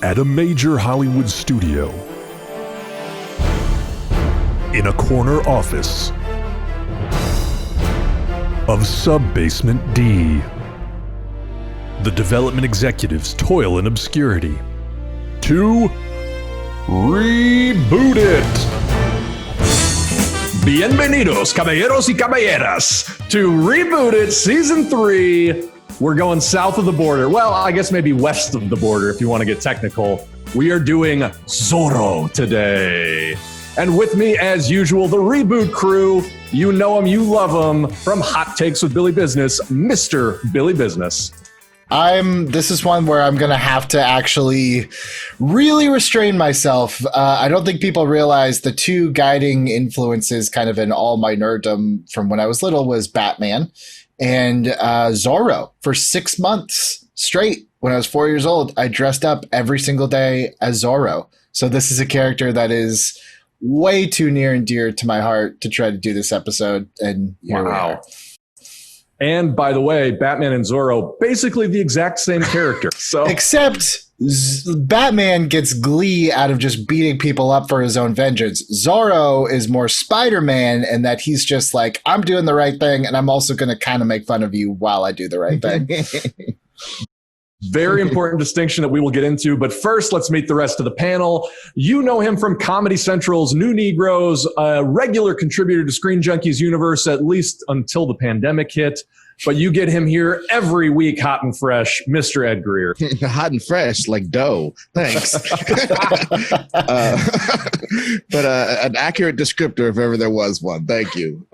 At a major Hollywood studio, in a corner office of Sub-Basement D, the development executives toil in obscurity to reboot it. Bienvenidos, caballeros y caballeras, to Reboot It Season 3. We're going south of the border. Well, I guess maybe west of the border if you want to get technical. We are doing Zorro today. And with me, as usual, the Reboot crew. You know him, you love him. From Hot Takes with Billy Business, Mr. Billy Business. This is one where I'm going to have to actually really restrain myself. I don't think people realize the two guiding influences kind of in all my nerddom from when I was little was Batman and Zorro. For 6 months straight, when I was 4 years old, I dressed up every single day as Zorro. So this is a character that is way too near and dear to my heart to try to do this episode. And here we are. And by the way, Batman and Zorro, basically the exact same character. So except Batman gets glee out of just beating people up for his own vengeance. Zorro is more Spider-Man in that he's just like, I'm doing the right thing, and I'm also going to kind of make fun of you while I do the right thing. Very important distinction that we will get into. But first, let's meet the rest of the panel. You know him from Comedy Central's New Negroes, a regular contributor to Screen Junkies Universe, at least until the pandemic hit. But you get him here every week, hot and fresh, Mr. Ed Greer. Hot and fresh, like dough. Thanks. But an accurate descriptor if ever there was one. Thank you.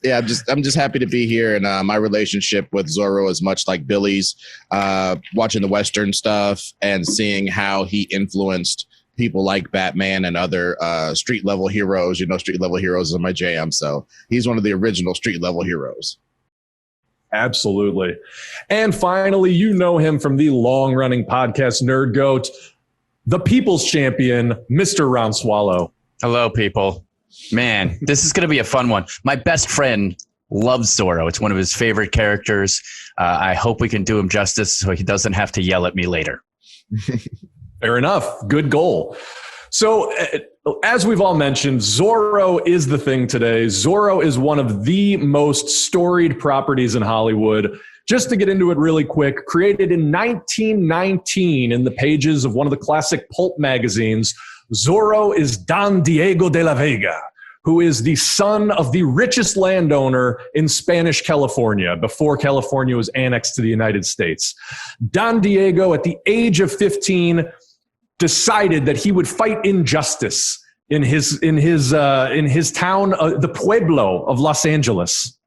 Yeah, I'm just happy to be here, and my relationship with Zorro is much like Billy's. Watching the Western stuff and seeing how he influenced people like Batman and other street level heroes. You know, street level heroes are my jam, so he's one of the original street level heroes. Absolutely. And finally, you know him from the long-running podcast Nerd Goat, the People's Champion, Mr. Ron Swallow. Hello, people. Man, this is going to be a fun one. My best friend loves Zorro. It's one of his favorite characters. I hope we can do him justice so he doesn't have to yell at me later. Fair enough. Good goal. So, as we've all mentioned, Zorro is the thing today. Zorro is one of the most storied properties in Hollywood. Just to get into it really quick, created in 1919 in the pages of one of the classic pulp magazines, Zorro is Don Diego de la Vega, who is the son of the richest landowner in Spanish California before California was annexed to the United States. Don Diego, at the age of 15, decided that he would fight injustice in his town, the Pueblo of Los Angeles,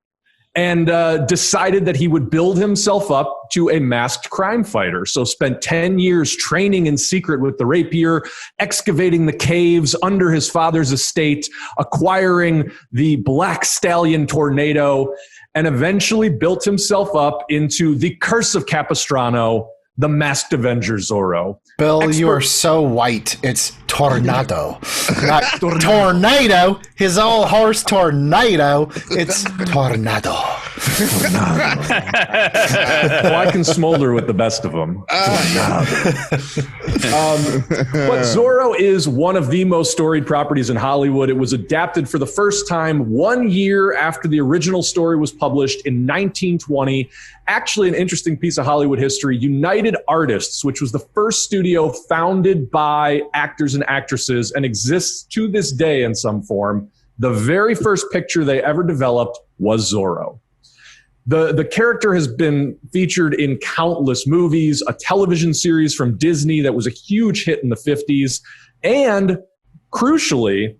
and decided that he would build himself up to a masked crime fighter. So spent 10 years training in secret with the rapier, excavating the caves under his father's estate, acquiring the Black Stallion tornado, and eventually built himself up into the Curse of Capistrano, the Masked Avenger Zorro. Bill, you are so white. It's tornado. Not tornado. His old horse tornado. It's tornado. Well, I can smolder with the best of them. But Zorro is one of the most storied properties in Hollywood. It was adapted for the first time 1 year after the original story was published in 1920. Actually, an interesting piece of Hollywood history. United Artists, which was the first studio founded by actors and actresses and exists to this day in some form, the very first picture they ever developed was Zorro. The character has been featured in countless movies, a television series from Disney that was a huge hit in the 50s, and crucially,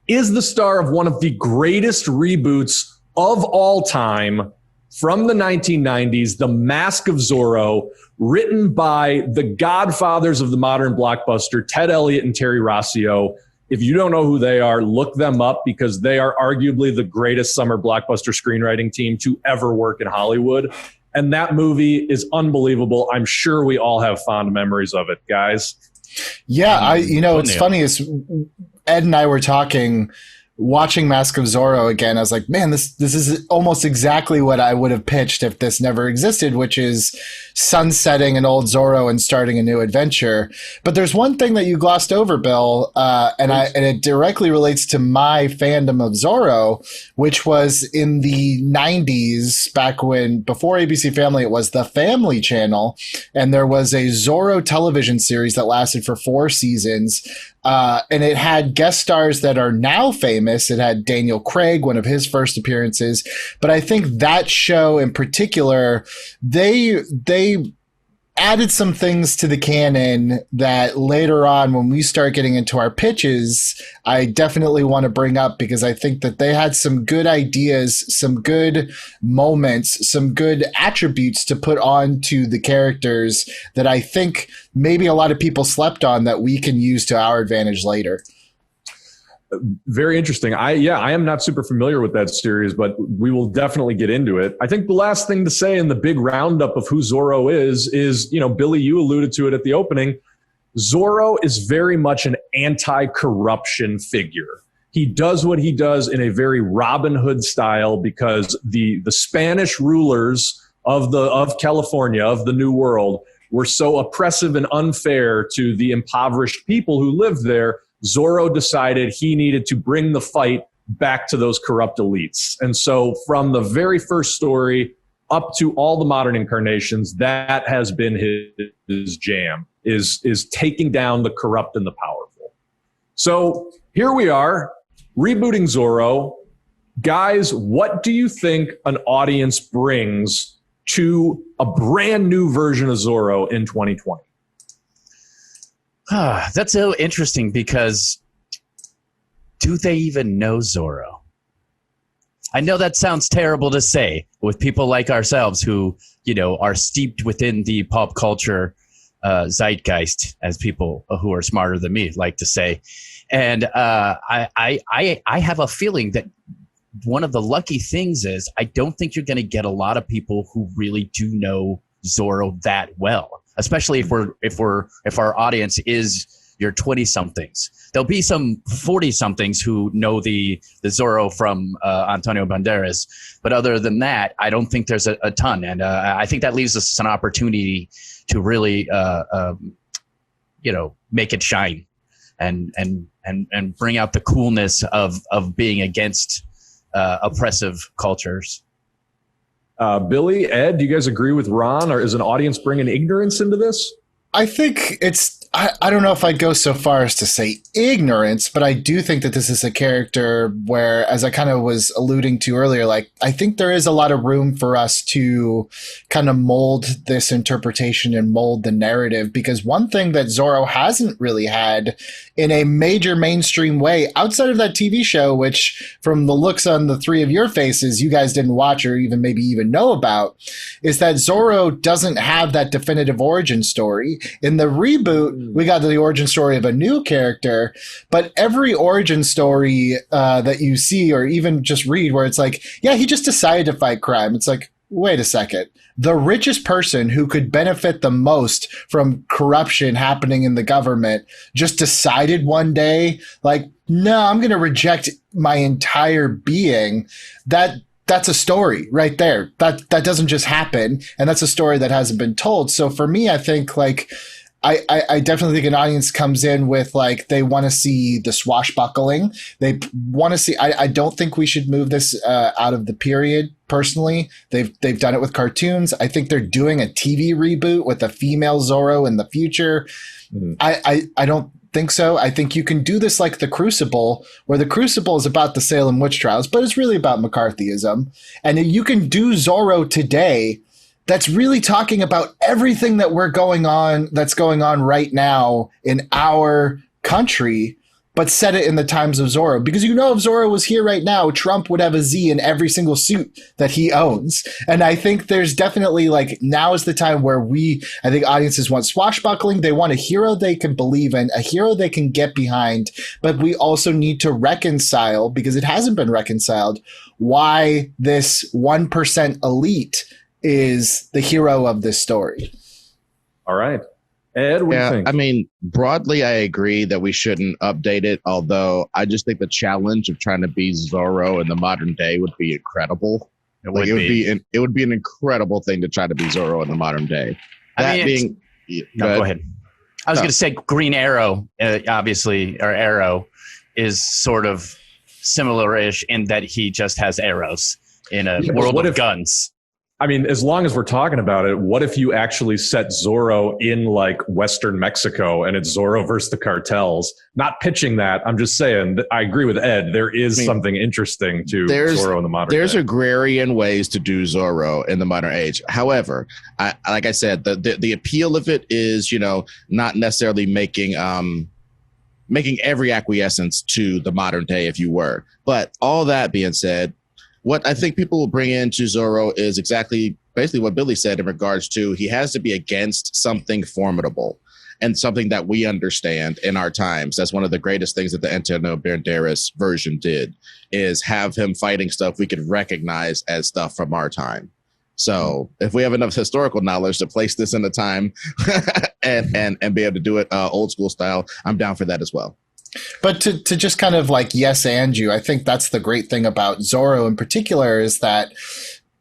is the star of one of the greatest reboots of all time from the 1990s, The Mask of Zorro, written by the godfathers of the modern blockbuster, Ted Elliott and Terry Rossio. If you don't know who they are, look them up because they are arguably the greatest summer blockbuster screenwriting team to ever work in Hollywood. And that movie is unbelievable. I'm sure we all have fond memories of it, guys. Yeah, it's funny. Ed and I were talking watching Mask of Zorro again, I was like, man, this is almost exactly what I would have pitched if this never existed, which is sunsetting an old Zorro and starting a new adventure. But there's one thing that you glossed over, Bill, and it directly relates to my fandom of Zorro, which was in the 90s, back when, before ABC Family, it was the Family Channel, and there was a Zorro television series that lasted for 4 seasons. And it had guest stars that are now famous. It had Daniel Craig, one of his first appearances. But I think that show in particular, they added some things to the canon that later on, when we start getting into our pitches, I definitely want to bring up, because I think that they had some good ideas, some good moments, some good attributes to put onto the characters that I think maybe a lot of people slept on that we can use to our advantage later. Very interesting. I am not super familiar with that series, but we will definitely get into it. I think the last thing to say in the big roundup of who Zorro is, Billy, you alluded to it at the opening. Zorro is very much an anti-corruption figure. He does what he does in a very Robin Hood style, because the Spanish rulers of California, of the New World, were so oppressive and unfair to the impoverished people who lived there. Zorro decided he needed to bring the fight back to those corrupt elites. And so from the very first story up to all the modern incarnations, that has been his jam, is taking down the corrupt and the powerful. So here we are, rebooting Zorro. Guys, what do you think an audience brings to a brand new version of Zorro in 2020? That's so interesting, because do they even know Zorro? I know that sounds terrible to say with people like ourselves who, are steeped within the pop culture zeitgeist, as people who are smarter than me like to say. And I have a feeling that one of the lucky things is I don't think you're going to get a lot of people who really do know Zorro that well. Especially if our audience is your 20-somethings. There'll be some 40-somethings who know the Zorro from Antonio Banderas, but other than that, I don't think there's a ton. And I think that leaves us an opportunity to really, make it shine, and bring out the coolness of being against oppressive cultures. Billy, Ed, do you guys agree with Ron, or is an audience bringing ignorance into this? I think I don't know if I'd go so far as to say ignorance, but I do think that this is a character where, as I kind of was alluding to earlier, like, I think there is a lot of room for us to kind of mold this interpretation and mold the narrative, because one thing that Zorro hasn't really had in a major mainstream way outside of that TV show, which from the looks on the three of your faces, you guys didn't watch or maybe even know about, is that Zorro doesn't have that definitive origin story. In the reboot, we got the origin story of a new character, but every origin story that you see or even just read where it's like, yeah, he just decided to fight crime. It's like, wait a second. The richest person who could benefit the most from corruption happening in the government just decided one day, like, no, I'm going to reject my entire being. That's a story right there. That doesn't just happen. And that's a story that hasn't been told. So for me, I think like, I definitely think an audience comes in with like, they want to see the swashbuckling. They want to see, I don't think we should move this out of the period. Personally, they've done it with cartoons. I think they're doing a TV reboot with a female Zorro in the future. Mm-hmm. I don't think so. I think you can do this like the Crucible, where the Crucible is about the Salem witch trials, but it's really about McCarthyism. And you can do Zorro today that's really talking about everything that's going on right now in our country, but set it in the times of Zorro. Because if Zorro was here right now, Trump would have a Z in every single suit that he owns. And I think there's definitely like, now is the time where I think audiences want swashbuckling. They want a hero they can believe in, a hero they can get behind. But we also need to reconcile, because it hasn't been reconciled, why this 1% elite is the hero of this story. All right. Ed, what do you think? I mean, broadly, I agree that we shouldn't update it. Although I just think the challenge of trying to be Zorro in the modern day would be incredible. It would be an incredible thing to try to be Zorro in the modern day. Go ahead. I was going to say Green Arrow, obviously, or Arrow, is sort of similar-ish in that he just has arrows in a world of guns. I mean, as long as we're talking about it, what if you actually set Zorro in like Western Mexico and it's Zorro versus the cartels? Not pitching that. I'm just saying, I agree with Ed. There is something interesting to Zorro in the modern There's day. agrarian ways to do Zorro in the modern age. However, like I said, the appeal of it is, not necessarily making every acquiescence to the modern day, if you were. But all that being said, what I think people will bring into Zorro is basically what Billy said in regards to he has to be against something formidable and something that we understand in our times. That's one of the greatest things that the Antonio Banderas version did, is have him fighting stuff we could recognize as stuff from our time. So if we have enough historical knowledge to place this in a time and be able to do it old school style, I'm down for that as well. But to just kind of like yes and you, I think that's the great thing about Zorro in particular is that,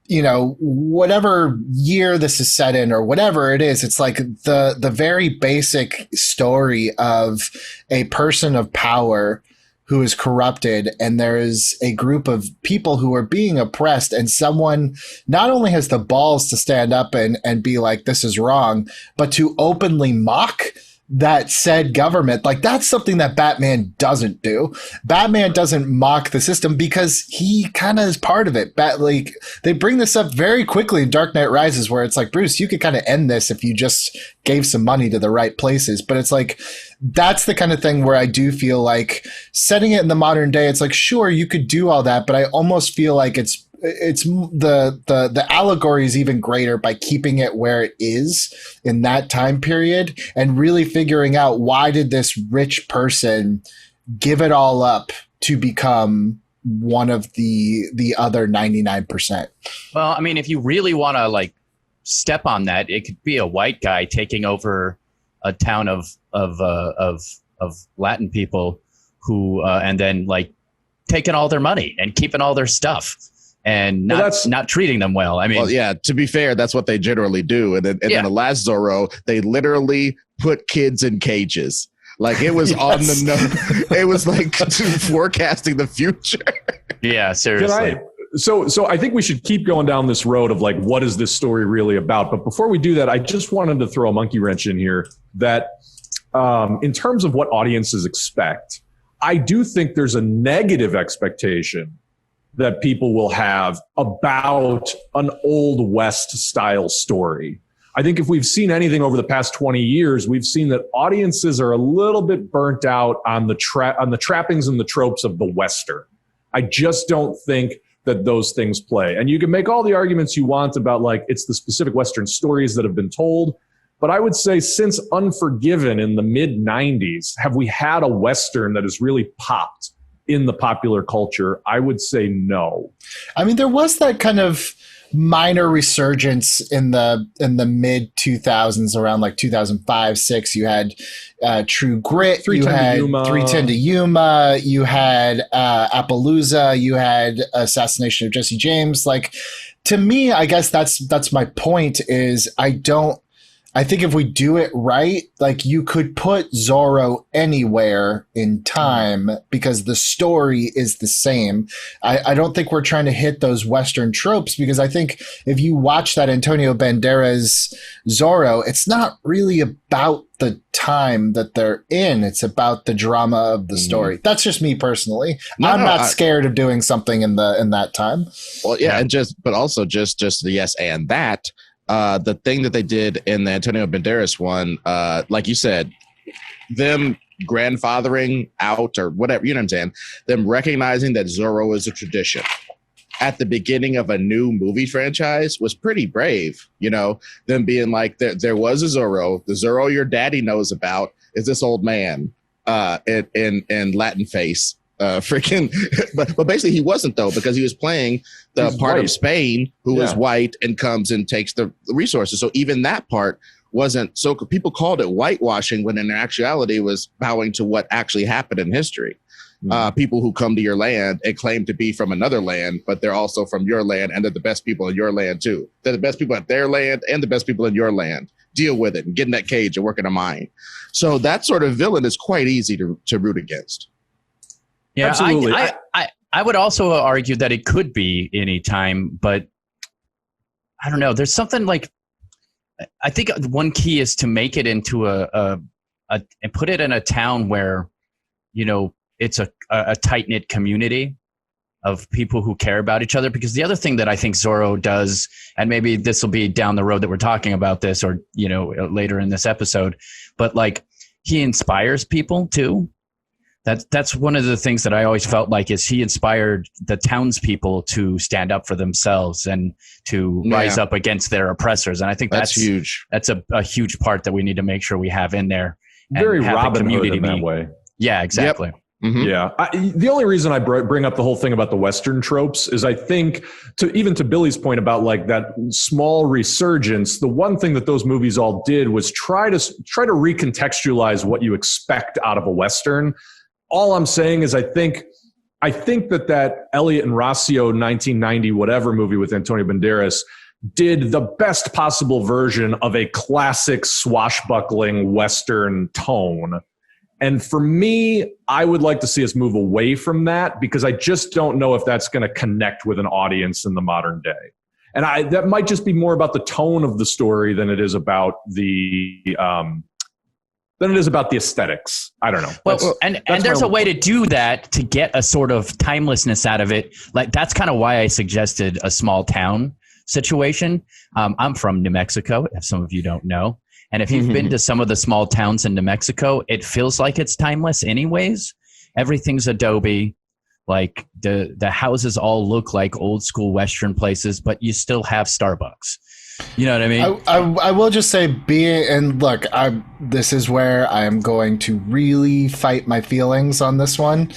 whatever year this is set in or whatever it is, it's like the very basic story of a person of power who is corrupted, and there is a group of people who are being oppressed, and someone not only has the balls to stand up and be like, this is wrong, but to openly mock that said government. Like, that's something that Batman doesn't do. Batman doesn't mock the system because he kind of is part of it. They bring this up very quickly in Dark Knight Rises, where it's like, Bruce, you could kind of end this if you just gave some money to the right places. But it's like, that's the kind of thing where I do feel like setting it in the modern day, it's like, sure, you could do all that, but I almost feel like it's the allegory is even greater by keeping it where it is in that time period and really figuring out, why did this rich person give it all up to become one of the other 99%? Well, I mean, if you really want to like step on that, it could be a white guy taking over a town of Latin people who and then like taking all their money and keeping all their stuff. And not treating them well. I mean, well, yeah. To be fair, that's what they generally do. And then in the last Zorro, they literally put kids in cages. Like, it was on the note. It was like forecasting the future. Yeah, seriously. So I think we should keep going down this road of like, what is this story really about? But before we do that, I just wanted to throw a monkey wrench in here that in terms of what audiences expect, I do think there's a negative expectation that people will have about an Old West style story. I think if we've seen anything over the past 20 years, we've seen that audiences are a little bit burnt out on the trappings and the tropes of the Western. I just don't think that those things play. And you can make all the arguments you want about like, it's the specific Western stories that have been told. But I would say since Unforgiven in the mid 90s, have we had a Western that has really popped in the popular culture? I would say no. I mean, there was that kind of minor resurgence in the mid 2000s, around like 2005, 6. You had True Grit, you had 310 to Yuma, you had Appaloosa, you had Assassination of Jesse James. Like, to me, I guess that's my point, is I think if we do it right, like, you could put Zorro anywhere in time because the story is the same. I don't think we're trying to hit those Western tropes, because I think if you watch that Antonio Banderas Zorro, it's not really about the time that they're in. It's about the drama of the story. That's just me personally. I'm not scared of doing something in that time. Well, yeah. And but also just the yes and that. The thing that they did in the Antonio Banderas one, like you said, them grandfathering out or whatever, you know what I'm saying? Them recognizing that Zorro is a tradition at the beginning of a new movie franchise was pretty brave. Them being like, there was a Zorro. The Zorro your daddy knows about is this old man in Latin face. But basically he wasn't, though, because he was playing the part of Spain who is white and comes and takes the resources. So even that part wasn't so people called it whitewashing when in actuality it was bowing to what actually happened in history. People who come to your land and claim to be from another land, but they're also from your land and they're the best people in your land too. They're the best people at their land and the best people in your land. Deal with it and get in that cage and work in a mine. So that sort of villain is quite easy to root against. Yeah, absolutely. I would also argue that it could be any time, but I don't know. There's something like, I think one key is to make it into and put it in a town where, you know, it's a tight-knit community of people who care about each other. Because the other thing that I think Zorro does, and maybe this will be down the road that we're talking about this, or, you know, later in this episode, but like he inspires people too. That's one of the things that I always felt like is he inspired the townspeople to stand up for themselves and to rise up against their oppressors. And I think that's huge. That's a huge part that we need to make sure we have in there. Very Robin Hood in that way. Yeah, exactly. Yep. Mm-hmm. Yeah. The only reason I bring up the whole thing about the Western tropes is I think to Billy's point about like that small resurgence, the one thing that those movies all did was try to recontextualize what you expect out of a Western. All I'm saying is I think that Elliot and Rossio 1990 whatever movie with Antonio Banderas did the best possible version of a classic swashbuckling Western tone. And for me, I would like to see us move away from that because I just don't know if that's going to connect with an audience in the modern day. And that might just be more about the tone of the story than it is about the aesthetics. I don't know. Well, and there's a way to do that to get a sort of timelessness out of it. Like that's kind of why I suggested a small town situation. I'm from New Mexico, if some of you don't know. And if you've been to some of the small towns in New Mexico, it feels like it's timeless anyways. Everything's adobe. Like the houses all look like old school Western places, but you still have Starbucks. You know what I mean? I will just say this is where I'm going to really fight my feelings on this one.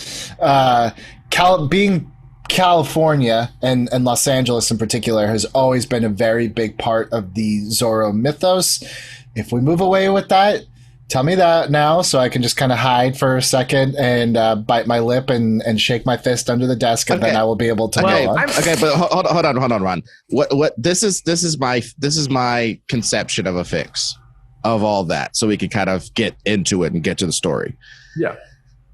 Being California and Los Angeles in particular has always been a very big part of the Zorro mythos. If we move away with that, tell me that now so I can just kind of hide for a second and bite my lip and shake my fist under the desk, and then I will be able to go on. Okay, but hold on, Ron. What this is my conception of a fix of all that, so we can kind of get into it and get to the story. Yeah,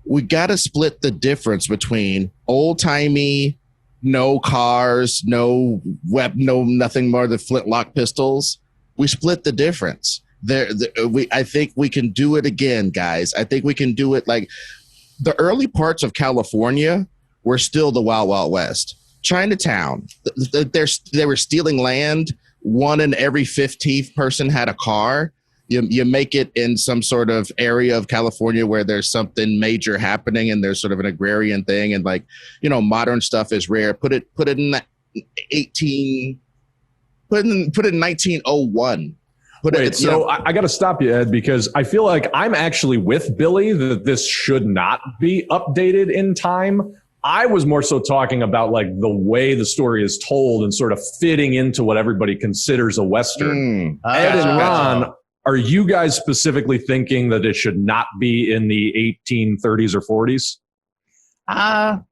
we got to split the difference between old timey, no cars, no nothing more than flintlock pistols. We split the difference. I think we can do it again, guys. I think we can do it. Like the early parts of California were still the Wild Wild West. Chinatown, they were stealing land. One in every 15th person had a car. You make it in some sort of area of California where there's something major happening and there's sort of an agrarian thing, and like, you know, modern stuff is rare. Put it in 1901. I got to stop you, Ed, because I feel like I'm actually with Billy that this should not be updated in time. I was more so talking about like the way the story is told and sort of fitting into what everybody considers a Western. Ed and Ron, are you guys specifically thinking that it should not be in the 1830s or 40s? I'm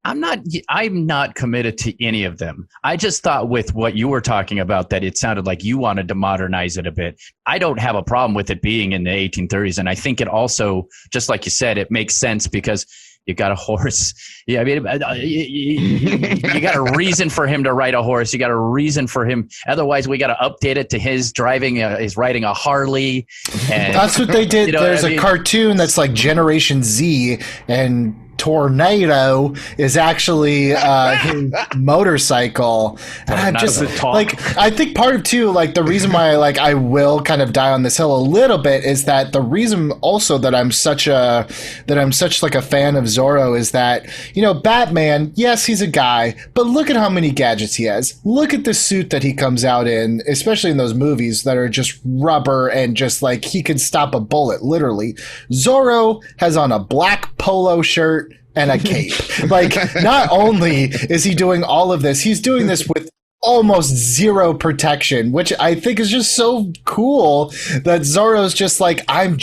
not committed to any of them. I just thought with what you were talking about that it sounded like you wanted to modernize it a bit. I don't have a problem with it being in the 1830s. And I think it also, just like you said, it makes sense because you got a horse. Yeah, I mean, you got a reason for him to ride a horse. You got a reason for him. Otherwise, we got to update it to his riding a Harley. And, that's what they did. There's a cartoon that's like Generation Z, and Tornado is actually his motorcycle. And I'm just like, I think part of too, like the reason why I will kind of die on this hill a little bit is that the reason also that I'm such like a fan of Zorro is that, you know, Batman, yes, he's a guy, but look at how many gadgets he has. Look at the suit that he comes out in, especially in those movies that are just rubber and just like he can stop a bullet, literally. Zorro has on a black polo shirt and a cape. Like, not only is he doing all of this, he's doing this with almost zero protection, which I think is just so cool that Zorro's just like, I'm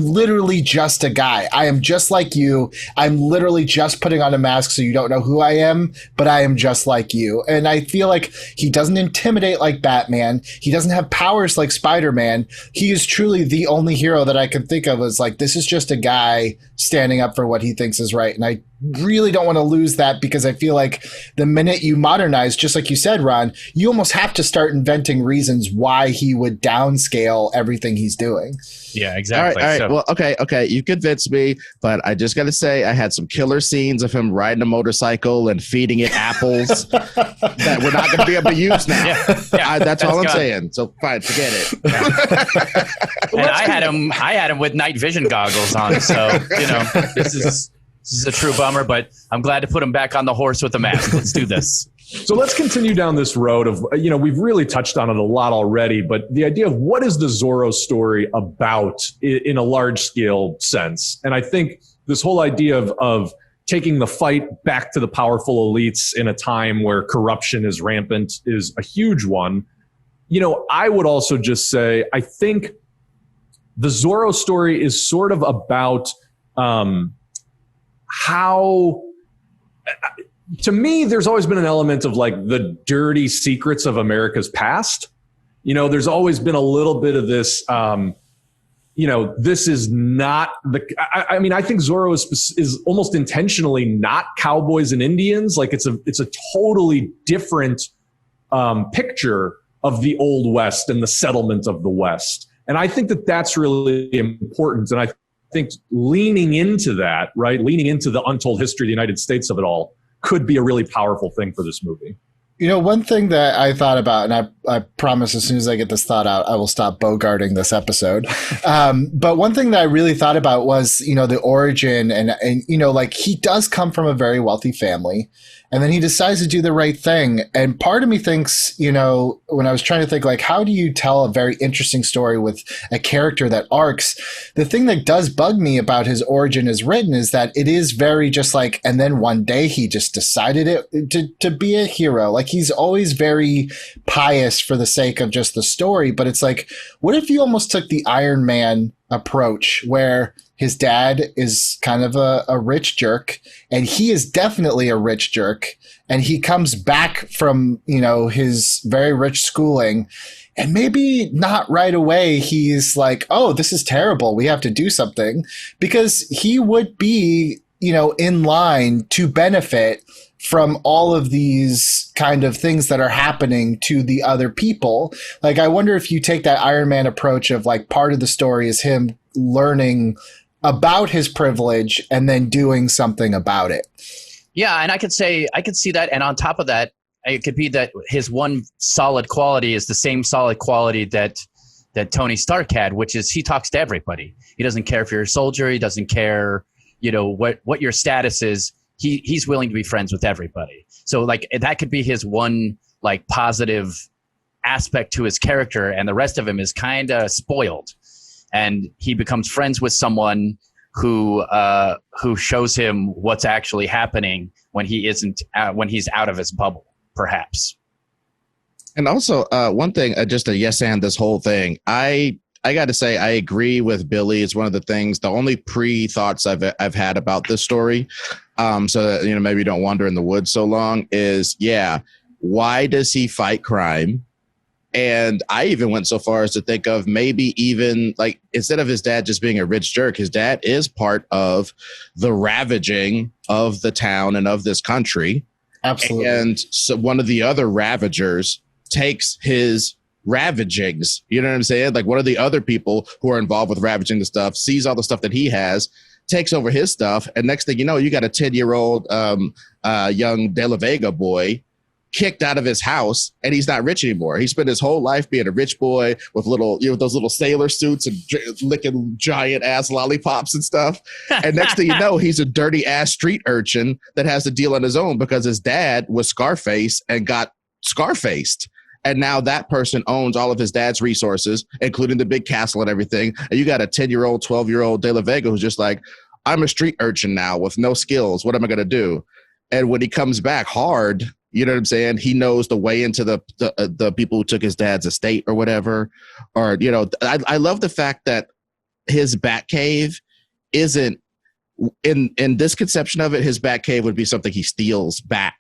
literally just a guy. I am just like you. I'm literally just putting on a mask so you don't know who I am, but I am just like you. And I feel like he doesn't intimidate like Batman. He doesn't have powers like Spider-Man. He is truly the only hero that I can think of as like, this is just a guy standing up for what he thinks is right. And I really don't want to lose that, because I feel like the minute you modernize, just like you said, Ron, you almost have to start inventing reasons why he would downscale everything he's doing. Yeah, exactly. All right. Well, okay. You convinced me, but I just got to say I had some killer scenes of him riding a motorcycle and feeding it apples that we're not going to be able to use now. That's all I'm saying. So fine, forget it. And I had him with night vision goggles on. So, this is a true bummer, but I'm glad to put him back on the horse with the mask. Let's do this. So let's continue down this road of, we've really touched on it a lot already, but the idea of what is the Zorro story about in a large scale sense. And I think this whole idea of taking the fight back to the powerful elites in a time where corruption is rampant is a huge one. I would also just say, I think the Zorro story is sort of about how, to me, there's always been an element of like the dirty secrets of America's past. There's always been a little bit of this, this is not I think Zorro is almost intentionally not cowboys and Indians. Like it's a totally different picture of the Old West and the settlement of the West. And I think that that's really important. And I think leaning into that, right, leaning into the untold history of the United States of it all, could be a really powerful thing for this movie. One thing that I thought about, and I promise as soon as I get this thought out, I will stop bogarting this episode. But one thing that I really thought about was, the origin and like he does come from a very wealthy family, and then he decides to do the right thing. And part of me thinks, when I was trying to think like, how do you tell a very interesting story with a character that arcs? The thing that does bug me about his origin as written is that it is very just like, and then one day he just decided to be a hero. Like he's always very pious for the sake of just the story. But it's like, what if you almost took the Iron Man approach where his dad is kind of a rich jerk, and he is definitely a rich jerk, and he comes back from, his very rich schooling, and maybe not right away he's like, oh, this is terrible, we have to do something, because he would be, in line to benefit from all of these kind of things that are happening to the other people. Like, I wonder if you take that Iron Man approach of like, part of the story is him learning about his privilege and then doing something about it. Yeah, and I could see that. And on top of that, it could be that his one solid quality is the same solid quality that Tony Stark had, which is he talks to everybody. He doesn't care if you're a soldier. He doesn't care, what your status is. He's willing to be friends with everybody. So like that could be his one like positive aspect to his character, and the rest of him is kind of spoiled. And he becomes friends with someone who shows him what's actually happening when he's out of his bubble, perhaps. And also, one thing, just a yes and this whole thing. I got to say, I agree with Billy. It's one of the things, the only pre-thoughts I've had about this story, so that maybe you don't wander in the woods so long. Is why does he fight crime? And I even went so far as to think of maybe even like, instead of his dad just being a rich jerk, his dad is part of the ravaging of the town and of this country. Absolutely. And so one of the other ravagers takes his ravagings, you know what I'm saying? Like one of the other people who are involved with ravaging the stuff sees all the stuff that he has, takes over his stuff. And next thing you know, you got a 10-year-old young De La Vega boy kicked out of his house, and he's not rich anymore. He spent his whole life being a rich boy with little, those little sailor suits and licking giant ass lollipops and stuff. And next thing you know, he's a dirty ass street urchin that has to deal on his own because his dad was Scarface and got Scarfaced. And now that person owns all of his dad's resources, including the big castle and everything. And you got a 10-year-old, 12-year-old De La Vega who's just like, I'm a street urchin now with no skills. What am I going to do? And when he comes back hard, You know what I'm saying? He knows the way into the people who took his dad's estate or whatever. Or, you know, I love the fact that his Batcave isn't in this conception of it. His Batcave would be something he steals back.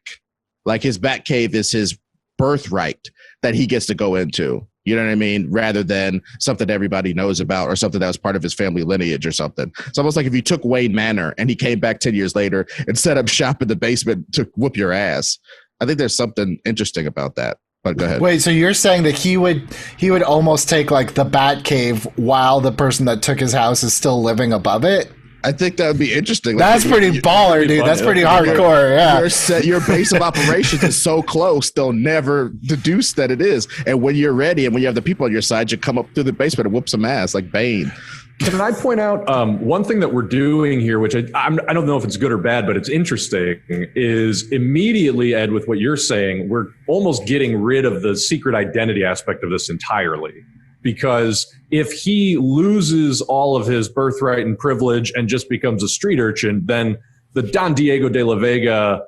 Like his Batcave is his birthright that he gets to go into. You know what I mean? Rather than something everybody knows about or something that was part of his family lineage or something. It's almost like if you took Wayne Manor and he came back 10 years later and set up shop in the basement to whoop your ass. I think there's something interesting about that. But go ahead. Wait, so you're saying that he would almost take like the Batcave while the person that took his house is still living above it? I think that would be interesting. That's pretty baller, dude. That's pretty hardcore. Yeah. Your base of operations is so close, they'll never deduce that it is. And when you're ready and when you have the people on your side, you come up through the basement and whoop some ass like Bane. Can I point out one thing that we're doing here, which I don't know if it's good or bad, but it's interesting, is immediately, Ed, with what you're saying, we're almost getting rid of the secret identity aspect of this entirely. Because if he loses all of his birthright and privilege and just becomes a street urchin, then the Don Diego de la Vega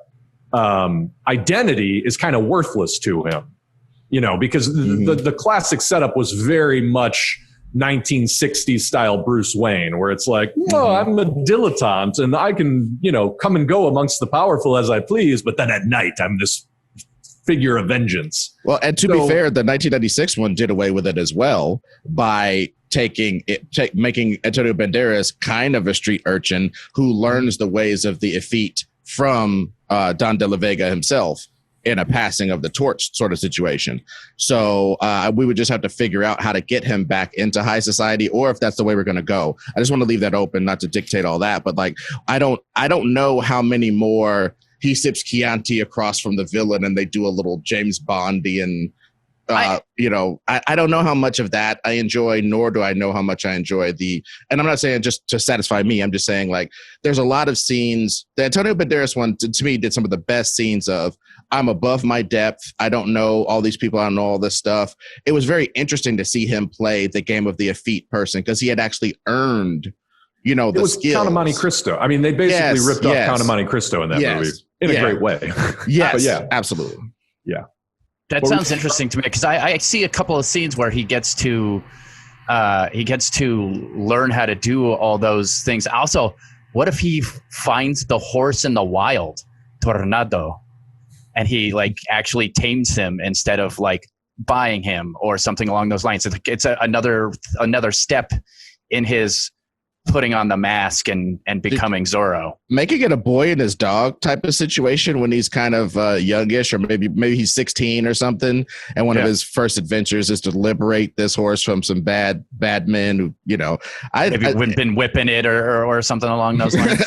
identity is kind of worthless to him. You know, because the classic setup was very much 1960s style Bruce Wayne, where it's like, no, I'm a dilettante and I can, you know, come and go amongst the powerful as I please. But then at night, I'm this figure of vengeance. Well, and to be fair, the 1996 one did away with it as well by making Antonio Banderas kind of a street urchin who learns the ways of the effete from Don de la Vega himself in a passing of the torch sort of situation. So we would just have to figure out how to get him back into high society, or if that's the way we're going to go. I just want to leave that open, not to dictate all that, but like I don't know how many more he sips Chianti across from the villain and they do a little James Bondian, you know, I don't know how much of that I enjoy, nor do I know how much I enjoy and I'm not saying just to satisfy me. I'm just saying like, there's a lot of scenes. The Antonio Banderas one to me did some of the best scenes of I'm above my depth. I don't know all these people. I don't know all this stuff. It was very interesting to see him play the game of the effete person because he had actually earned, you know, the skills. Count of Monte Cristo. I mean, they basically ripped off Count of Monte Cristo in that movie in a great way. Yes, absolutely. Yeah. That sounds interesting to me because I see a couple of scenes where he gets to learn how to do all those things. Also, what if he finds the horse in the wild, Tornado, and he like actually tames him instead of like buying him or something along those lines? It's another step in his putting on the mask and becoming Zorro. Making it a boy and his dog type of situation when he's kind of youngish, or maybe he's 16 or something, and one of his first adventures is to liberate this horse from some bad men who, you know, I've been whipping it or something along those lines.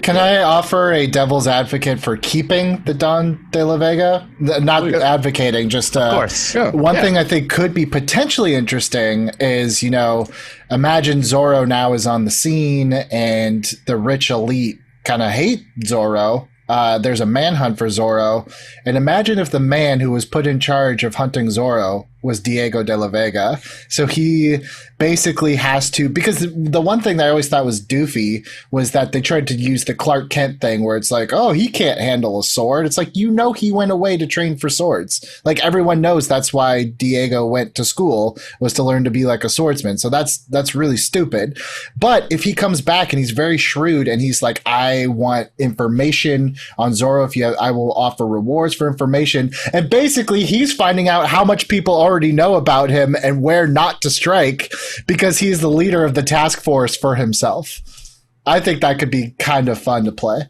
Can I offer a devil's advocate for keeping the Don de la Vega? Not advocating, just of course. One thing I think could be potentially interesting is, you know, imagine Zorro now is on the scene and the rich elite kind of hate Zorro. There's a manhunt for Zorro. And imagine if the man who was put in charge of hunting Zorro was Diego de la Vega. So he basically has to, because the one thing that I always thought was doofy was that they tried to use the Clark Kent thing where it's like, oh, he can't handle a sword. It's like, you know, he went away to train for swords. Like everyone knows that's why Diego went to school, was to learn to be like a swordsman. So that's really stupid. But if he comes back and he's very shrewd and he's like, I want information on Zorro, I will offer rewards for information. And basically he's finding out how much people already know about him and where not to strike because he's the leader of the task force for himself. I think that could be kind of fun to play.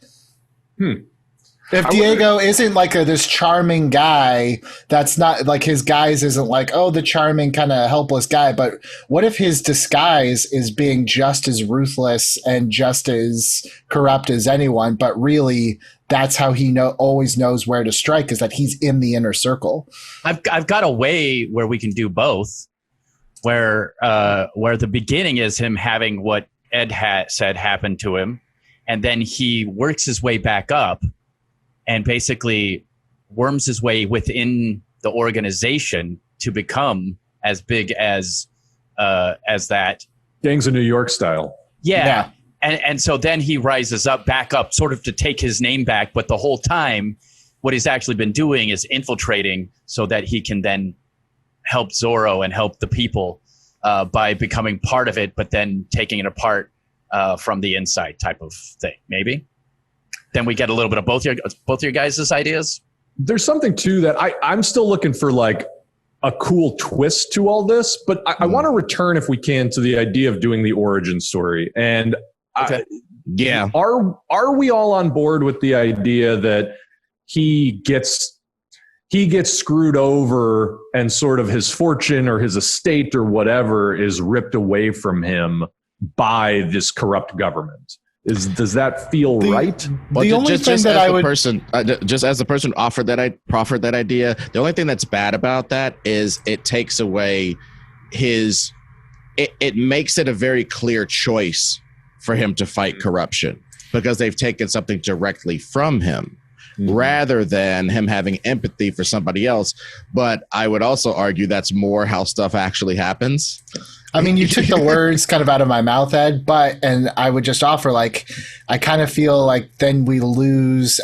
If Diego isn't like this charming guy, that's not like his guise isn't like, oh, the charming kind of helpless guy. But what if his disguise is being just as ruthless and just as corrupt as anyone, but really that's how he always knows where to strike, is that he's in the inner circle. I've got a way where we can do both, where the beginning is him having what Ed said happened to him, and then he works his way back up and basically worms his way within the organization to become as big as that. Gangs of New York style. Yeah. And so then he rises back up sort of to take his name back. But the whole time what he's actually been doing is infiltrating so that he can then help Zorro and help the people by becoming part of it, but then taking it apart from the inside type of thing. Maybe then we get a little bit of both your guys' ideas. There's something too that I'm still looking for, like a cool twist to all this, but I want to return, if we can, to the idea of doing the origin story. And are we all on board with the idea that he gets screwed over and sort of his fortune or his estate or whatever is ripped away from him by this corrupt government? Does that feel right? Well, the only thing that I would just as the person who proffered that idea, the only thing that's bad about that is it takes away it makes it a very clear choice for him to fight corruption, because they've taken something directly from him rather than him having empathy for somebody else. But I would also argue that's more how stuff actually happens. I mean, you took the words kind of out of my mouth, Ed, and I would just offer, like, I kind of feel like then we lose.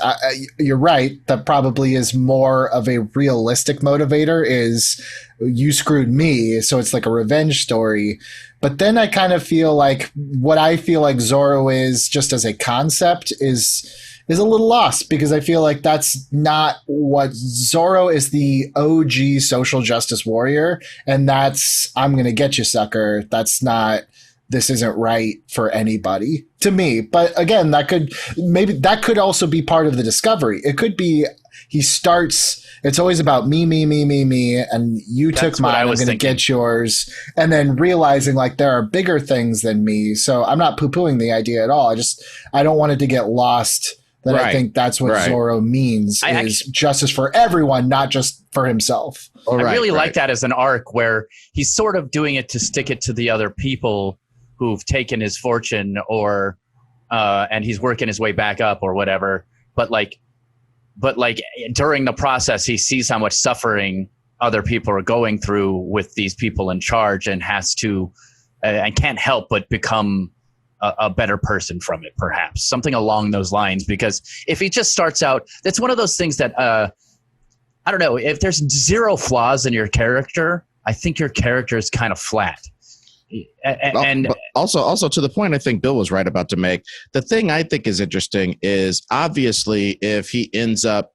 You're right. That probably is more of a realistic motivator, is you screwed me. So it's like a revenge story. But then I kind of feel like what I feel like Zorro is just as a concept is a little lost, because I feel like that's not what Zorro is. The OG social justice warrior, and that's I'm gonna get you, sucker. That's not. This isn't right for anybody, to me. But again, that could also be part of the discovery. It could be he starts. It's always about me, and you took mine. I'm going to get yours, and then realizing like there are bigger things than me. So I'm not poo-pooing the idea at all. I don't want it to get lost. That I think that's what Zorro means, is justice for everyone, not just for himself. I really like that as an arc where he's sort of doing it to stick it to the other people who've taken his fortune, or and he's working his way back up or whatever. But during the process, he sees how much suffering other people are going through with these people in charge, and has to and can't help but become a better person from it, perhaps something along those lines. Because if he just starts out, that's one of those things that I don't know, if there's zero flaws in your character, I think your character is kind of flat. And also to the point I think Bill was right about to make, the thing I think is interesting is obviously if he ends up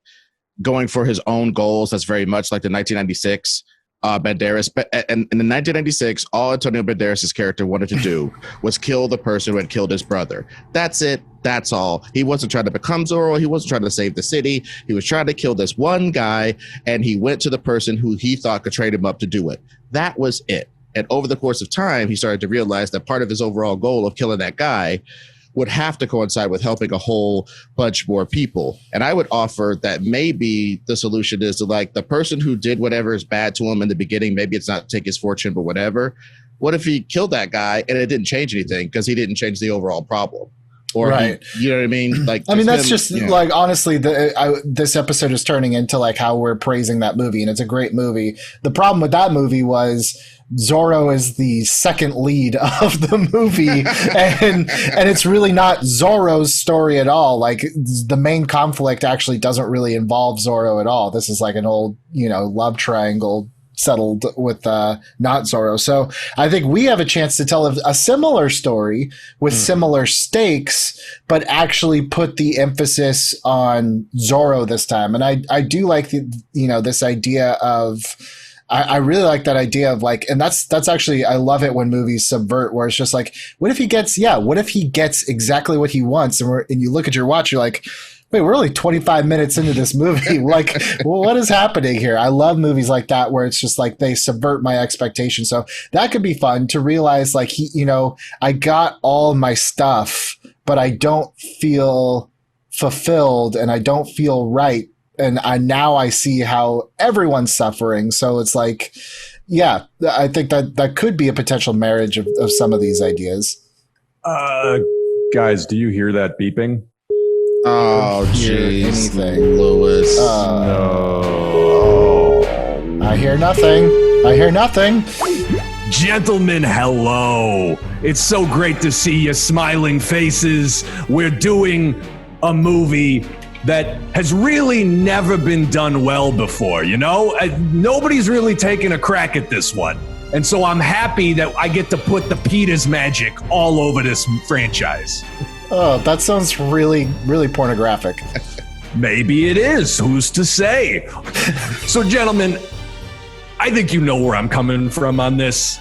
going for his own goals, that's very much like the 1996 Banderas. And in the 1996, all Antonio Banderas' character wanted to do was kill the person who had killed his brother. That's it. That's all. He wasn't trying to become Zorro. He wasn't trying to save the city. He was trying to kill this one guy, and he went to the person who he thought could trade him up to do it. That was it. And over the course of time, he started to realize that part of his overall goal of killing that guy would have to coincide with helping a whole bunch more people. And I would offer that maybe the solution is to, like, the person who did whatever is bad to him in the beginning, maybe it's not to take his fortune, but whatever. What if he killed that guy and it didn't change anything because he didn't change the overall problem? Or you know what I mean? Like, I mean, that's just like, honestly, this episode is turning into like how we're praising that movie, and it's a great movie. The problem with that movie was Zorro is the second lead of the movie, and it's really not Zorro's story at all. Like, the main conflict actually doesn't really involve Zorro at all. This is like an old, love triangle settled with not Zorro. So I think we have a chance to tell a similar story with similar stakes, but actually put the emphasis on Zorro this time. And I do like this idea of, I really like that idea of like, and that's actually, I love it when movies subvert, where it's just like, what if he gets exactly what he wants? And you look at your watch, you're like, wait, we're only 25 minutes into this movie. Like, what is happening here? I love movies like that, where it's just like they subvert my expectations. So that could be fun to realize, like, I got all my stuff, but I don't feel fulfilled and I don't feel right. And now I see how everyone's suffering. So it's like, yeah, I think that could be a potential marriage of some of these ideas. Guys, do you hear that beeping? Oh, jeez, Lewis. No. I hear nothing. Gentlemen, hello. It's so great to see your smiling faces. We're doing a movie that has really never been done well before, you know? Nobody's really taken a crack at this one. And so I'm happy that I get to put the Peters magic all over this franchise. Oh, that sounds really, really pornographic. Maybe it is. Who's to say? So, gentlemen, I think you know where I'm coming from on this.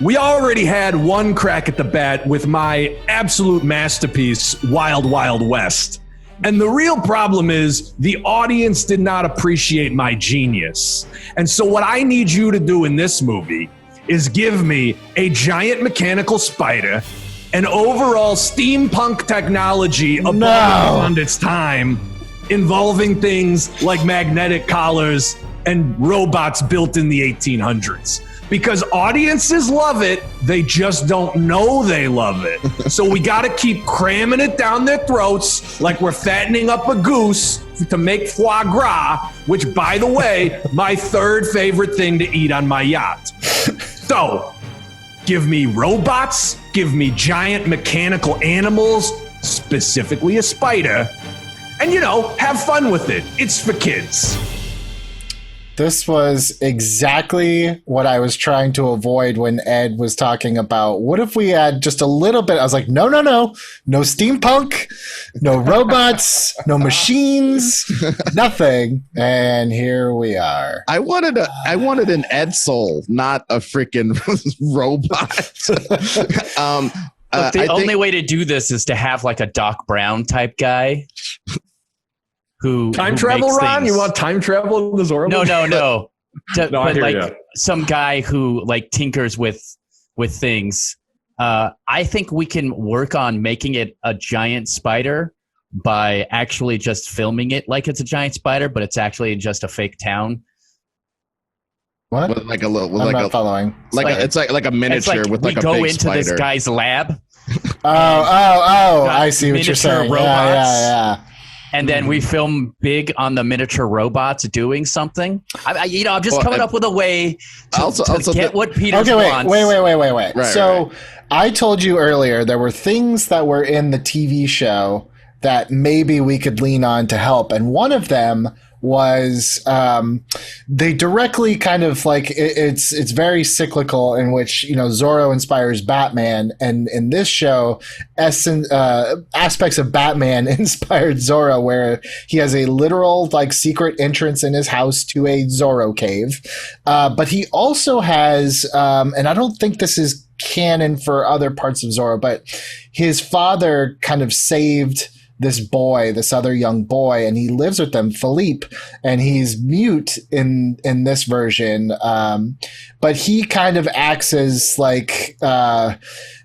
We already had one crack at the bat with my absolute masterpiece, Wild Wild West. And the real problem is the audience did not appreciate my genius. And so what I need you to do in this movie is give me a giant mechanical spider, an overall steampunk technology above and beyond its time, involving things like magnetic collars and robots built in the 1800s. Because audiences love it, they just don't know they love it. So we gotta keep cramming it down their throats like we're fattening up a goose to make foie gras, which, by the way, my third favorite thing to eat on my yacht. So, give me robots, give me giant mechanical animals, specifically a spider, and, you know, have fun with it. It's for kids. This was exactly what I was trying to avoid when Ed was talking about, what if we had just a little bit? I was like, no steampunk, no robots, no machines, nothing. And here we are. I wanted an Ed soul, not a freaking robot. Look, the only way to do this is to have like a Doc Brown type guy. Time travel, Ron? Things. You want time travel in the Zorro? No. No, I hear like you. Some guy who like tinkers with things. I think we can work on making it a giant spider by actually just filming it like it's a giant spider, but it's actually just a fake town. What? With like a little, I'm not following. It's like a miniature with like a big spider. We go into this guy's lab. I see what you're saying. Robots. Yeah. And then we film big on the miniature robots doing something. I'm just coming up with a way to get what Peters wants. Wait. Right, so I told you earlier there were things that were in the TV show that maybe we could lean on to help. And one of them was they directly kind of like it's very cyclical, in which, you know, Zorro inspires Batman, and in this show aspects of Batman inspired Zorro, where he has a literal like secret entrance in his house to a Zorro cave, but he also has and I don't think this is canon for other parts of Zorro, but his father kind of saved this other young boy, and he lives with them, Philippe, and he's mute in this version, but he kind of acts as like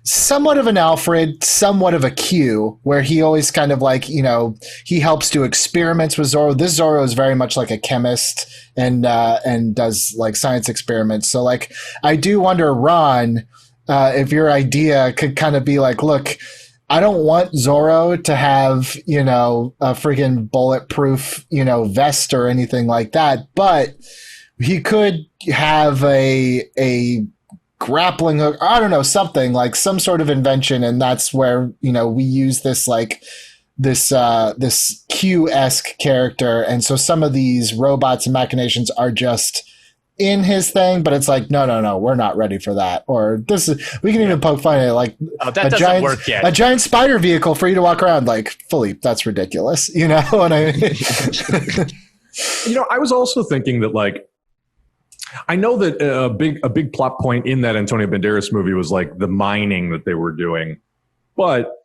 somewhat of an Alfred, somewhat of a Q, where he always kind of like, you know, he helps do experiments with Zorro. This Zorro is very much like a chemist and does like science experiments. So like, I do wonder, Ron, if your idea could kind of be like, look, I don't want Zorro to have, you know, a freaking bulletproof, you know, vest or anything like that, but he could have a grappling hook, I don't know, something like some sort of invention, and that's where, you know, we use this like this Q-esque character, and so some of these robots and machinations are just in his thing, but it's like, no, we're not ready for that. Or this is, we can even poke fun at it, like that doesn't work yet. A giant spider vehicle for you to walk around. Like, Philippe, that's ridiculous. You know what I mean? You know, I was also thinking that, like, I know that a big plot point in that Antonio Banderas movie was like the mining that they were doing, but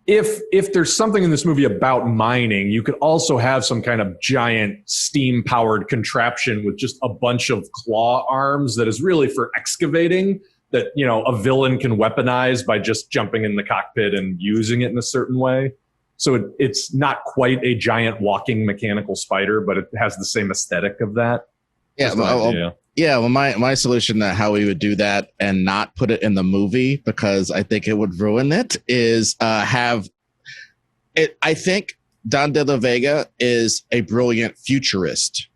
if there's something in this movie about mining, you could also have some kind of giant steam-powered contraption with just a bunch of claw arms that is really for excavating, that, you know, a villain can weaponize by just jumping in the cockpit and using it in a certain way. So it's not quite a giant walking mechanical spider, but it has the same aesthetic of that. Yeah, well, my solution to how we would do that and not put it in the movie, because I think it would ruin it, is have it. I think Don De La Vega is a brilliant futurist,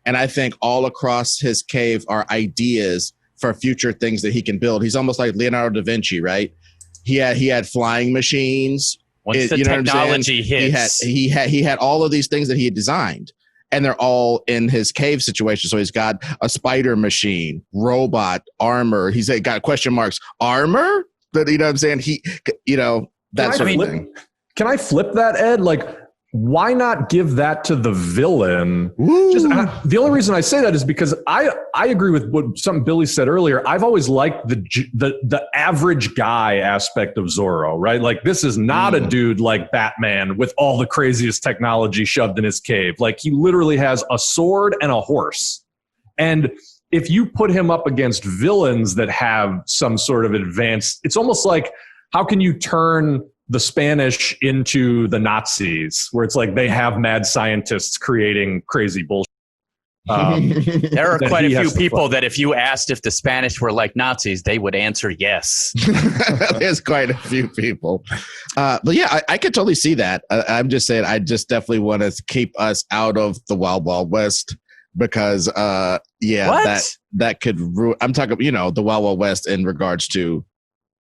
and I think all across his cave are ideas for future things that he can build. He's almost like Leonardo da Vinci, right? He had flying machines. Once the technology hits, he had all of these things that he had designed, and they're all in his cave situation. So he's got a spider machine, robot, armor. He's got question marks, armor. That, you know what I'm saying? That sort of thing. Can I flip that, Ed? Like, why not give that to the villain? The only reason I say that is because I agree with something Billy said earlier. I've always liked the average guy aspect of Zorro, right? Like, this is not a dude like Batman with all the craziest technology shoved in his cave. Like, he literally has a sword and a horse. And if you put him up against villains that have some sort of advanced, it's almost like, how can you turn the Spanish into the Nazis, where it's like they have mad scientists creating crazy bullshit. There are quite a few people that if you asked if the Spanish were like Nazis, they would answer yes. There's quite a few people. But yeah, I could totally see that. I'm just saying, I just definitely want to keep us out of the Wild Wild West because, that could ruin. I'm talking, the Wild Wild West in regards to.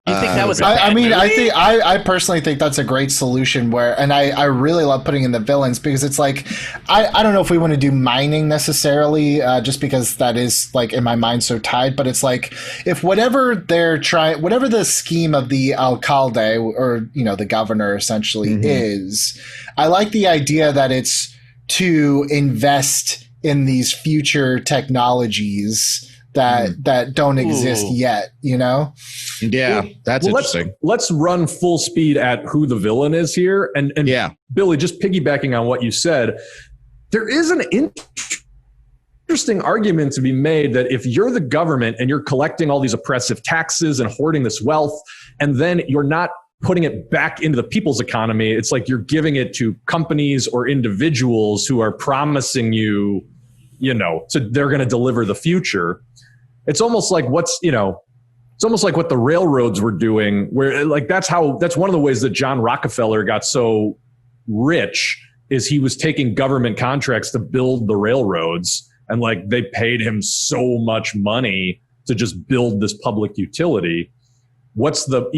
You think that was? I personally think that's a great solution. And I really love putting in the villains because it's like I don't know if we want to do mining necessarily, just because that is like in my mind so tied. But it's like if whatever the scheme of the alcalde or the governor essentially is, I like the idea that it's to invest in these future technologies that don't exist yet, Yeah, that's interesting. Let's run full speed at who the villain is here. And Billy, just piggybacking on what you said, there is an interesting argument to be made that if you're the government and you're collecting all these oppressive taxes and hoarding this wealth, and then you're not putting it back into the people's economy, it's like you're giving it to companies or individuals who are promising you, they're going to deliver the future. It's almost like it's almost like what the railroads were doing, where like that's one of the ways that John Rockefeller got so rich is he was taking government contracts to build the railroads, and like they paid him so much money to just build this public utility. What's the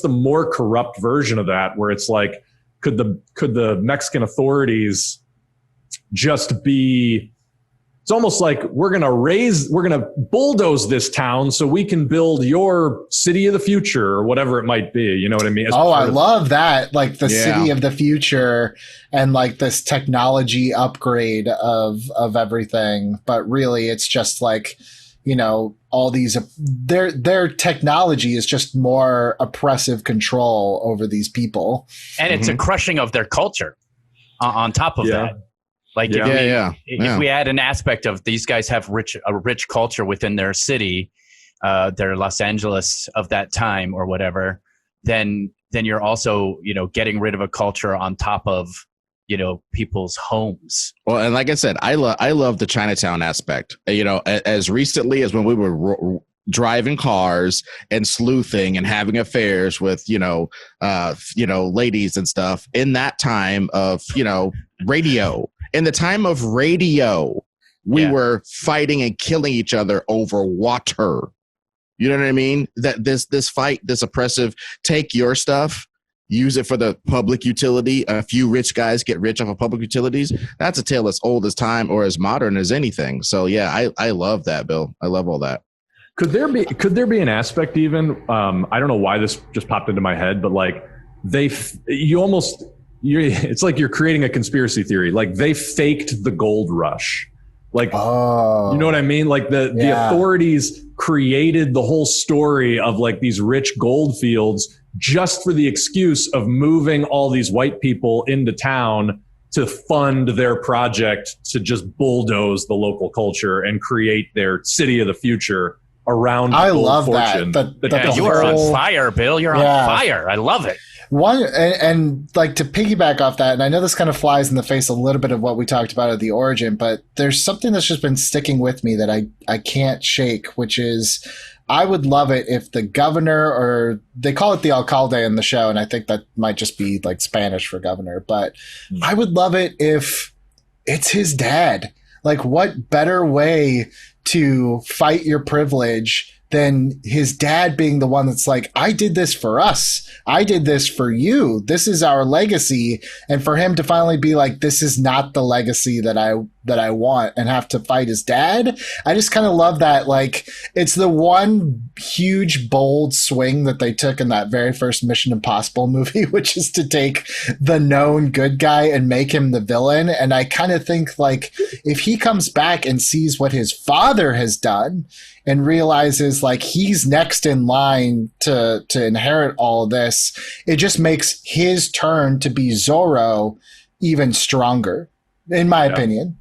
more corrupt version of that, where it's like, could the Mexican authorities just be, it's almost like we're going to bulldoze this town so we can build your city of the future or whatever it might be. You know what I mean? I love that. Like the city of the future and like this technology upgrade of everything. But really it's just like, all these, their technology is just more oppressive control over these people. And it's a crushing of their culture on top of that. Like if we add an aspect of these guys have a rich culture within their city, their Los Angeles of that time or whatever, then you're also, getting rid of a culture on top of, people's homes. Well, and like I said, I love the Chinatown aspect, as recently as when we were driving cars and sleuthing and having affairs with, ladies and stuff in that time of, radio. In the time of radio, we were fighting and killing each other over water. You know what I mean? That this fight, this oppressive, take your stuff, use it for the public utility. A few rich guys get rich off of public utilities. That's a tale as old as time or as modern as anything. So yeah, I love that, Bill. I love all that. Could there be an aspect even? I don't know why this just popped into my head, but like it's like you're creating a conspiracy theory. Like they faked the gold rush. Like, you know what I mean? Like the authorities created the whole story of like these rich gold fields just for the excuse of moving all these white people into town to fund their project to just bulldoze the local culture and create their city of the future around gold fortune. You are on fire, Bill. You're on fire. I love it. One and like to piggyback off that, and I know this kind of flies in the face a little bit of what we talked about at the origin, but there's something that's just been sticking with me that I can't shake, which is I would love it if the governor, or they call it the alcalde in the show, and I think that might just be like Spanish for governor, but I would love it if it's his dad. Like, what better way to fight your privilege than his dad being the one that's like, I did this for us. I did this for you. This is our legacy. And for him to finally be like, this is not the legacy that I want, and have to fight his dad. I just kind of love that. Like, it's the one huge, bold swing that they took in that very first Mission Impossible movie, which is to take the known good guy and make him the villain. And I kind of think, like, if he comes back and sees what his father has done and realizes like he's next in line to inherit all of this, it just makes his turn to be Zorro even stronger, in my opinion.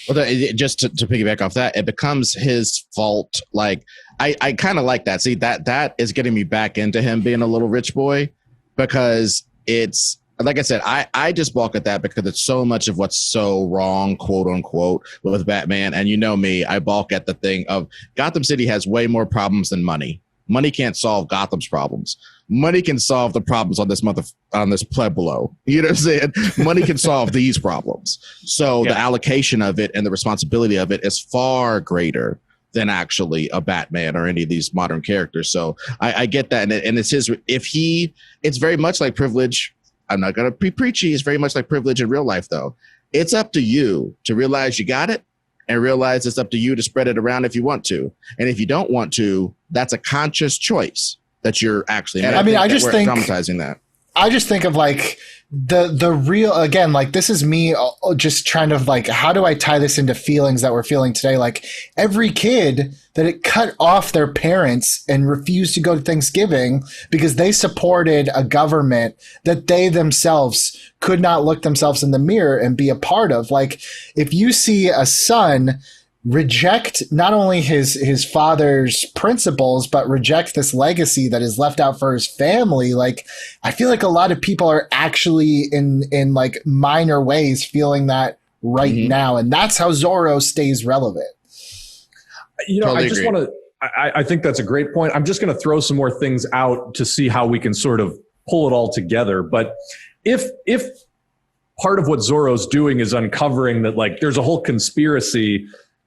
Well, just to piggyback off that, it becomes his fault. Like, I kind of like that. See, that is getting me back into him being a little rich boy, because it's, like I said, I just balk at that because it's so much of what's so wrong, quote unquote, with Batman. And you know me, I balk at the thing of Gotham City has way more problems than money. Money can't solve Gotham's problems. Money can solve the problems on this Pueblo. You know what I'm saying? Money can solve these problems. So the allocation of it and the responsibility of it is far greater than actually a Batman or any of these modern characters. So I get that. And it's his, it's very much like privilege. I'm not going to be preachy. It's very much like privilege in real life, though. It's up to you to realize you got it, and realize it's up to you to spread it around if you want to. And if you don't want to, that's a conscious choice that you're actually making. I mean, I just think dramatizing that. I just think of like the real, again, like this is me just trying to like, how do I tie this into feelings that we're feeling today? Like every kid that it cut off their parents and refused to go to Thanksgiving because they supported a government that they themselves could not look themselves in the mirror and be a part of. Like if you see a son reject not only his father's principles, but reject this legacy that is left out for his family. Like, I feel like a lot of people are actually in like minor ways feeling that right now. And that's how Zorro stays relevant. You know, totally I just want to, I think that's a great point. I'm just going to throw some more things out to see how we can sort of pull it all together. But if part of what Zorro's doing is uncovering that like there's a whole conspiracy,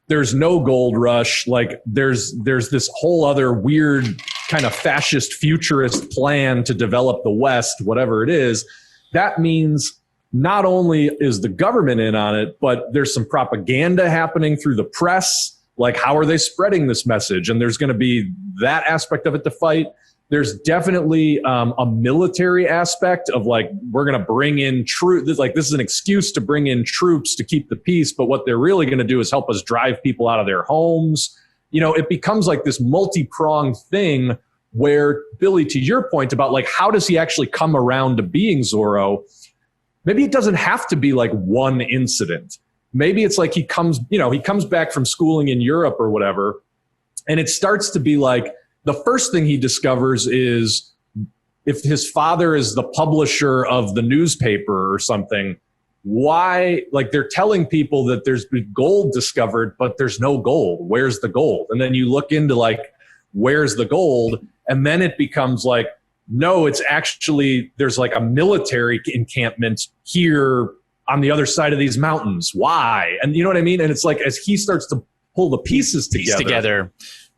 there's no gold rush. Like there's this whole other weird kind of fascist futurist plan to develop the West, whatever it is. That means not only is the government in on it, but there's some propaganda happening through the press. Like, how are they spreading this message? And there's going to be that aspect of it to fight. There's definitely a military aspect of like, we're going to bring in troops. Like, this is an excuse to bring in troops to keep the peace. But what they're really going to do is help us drive people out of their homes. You know, it becomes like this multi-pronged thing where, Billy, to your point about like, how does he actually come around to being Zorro? Maybe it doesn't have to be like one incident. Maybe it's like he comes back from schooling in Europe or whatever. And it starts to be like, the first thing he discovers is if his father is the publisher of the newspaper or something, why, like they're telling people that there's been gold discovered, but there's no gold. Where's the gold? And then you look into like, where's the gold? And then it becomes like, no, it's actually, there's like a military encampment here on the other side of these mountains. Why? And you know what I mean? And it's like, as he starts to pull the pieces together.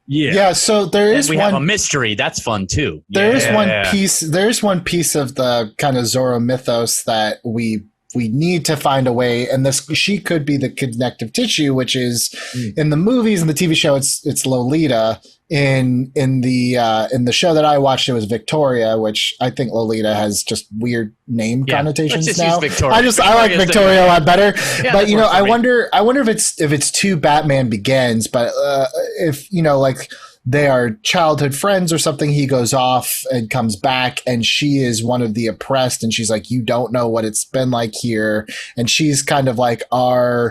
Yeah. So there is we have a mystery. That's fun too. There's one piece of the kind of Zorro mythos that we need to find a way, and she could be the connective tissue, which is in the movies and the TV show it's Lolita. In the show that I watched, it was Victoria, which I think Lolita has just weird name connotations just now. I like Victoria a lot better. Yeah, but you know, I wonder if it's two Batman Begins, but if you know, like they are childhood friends or something, he goes off and comes back and she is one of the oppressed and she's like, you don't know what it's been like here. And she's kind of like I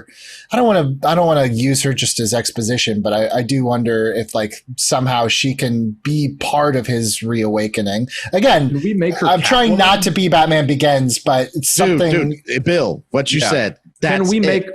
don't want to use her just as exposition, but I do wonder if like somehow she can be part of his reawakening. Again, can we make her I'm trying not to be Batman Begins, but it's something. Dude, Bill, what you said. Can we make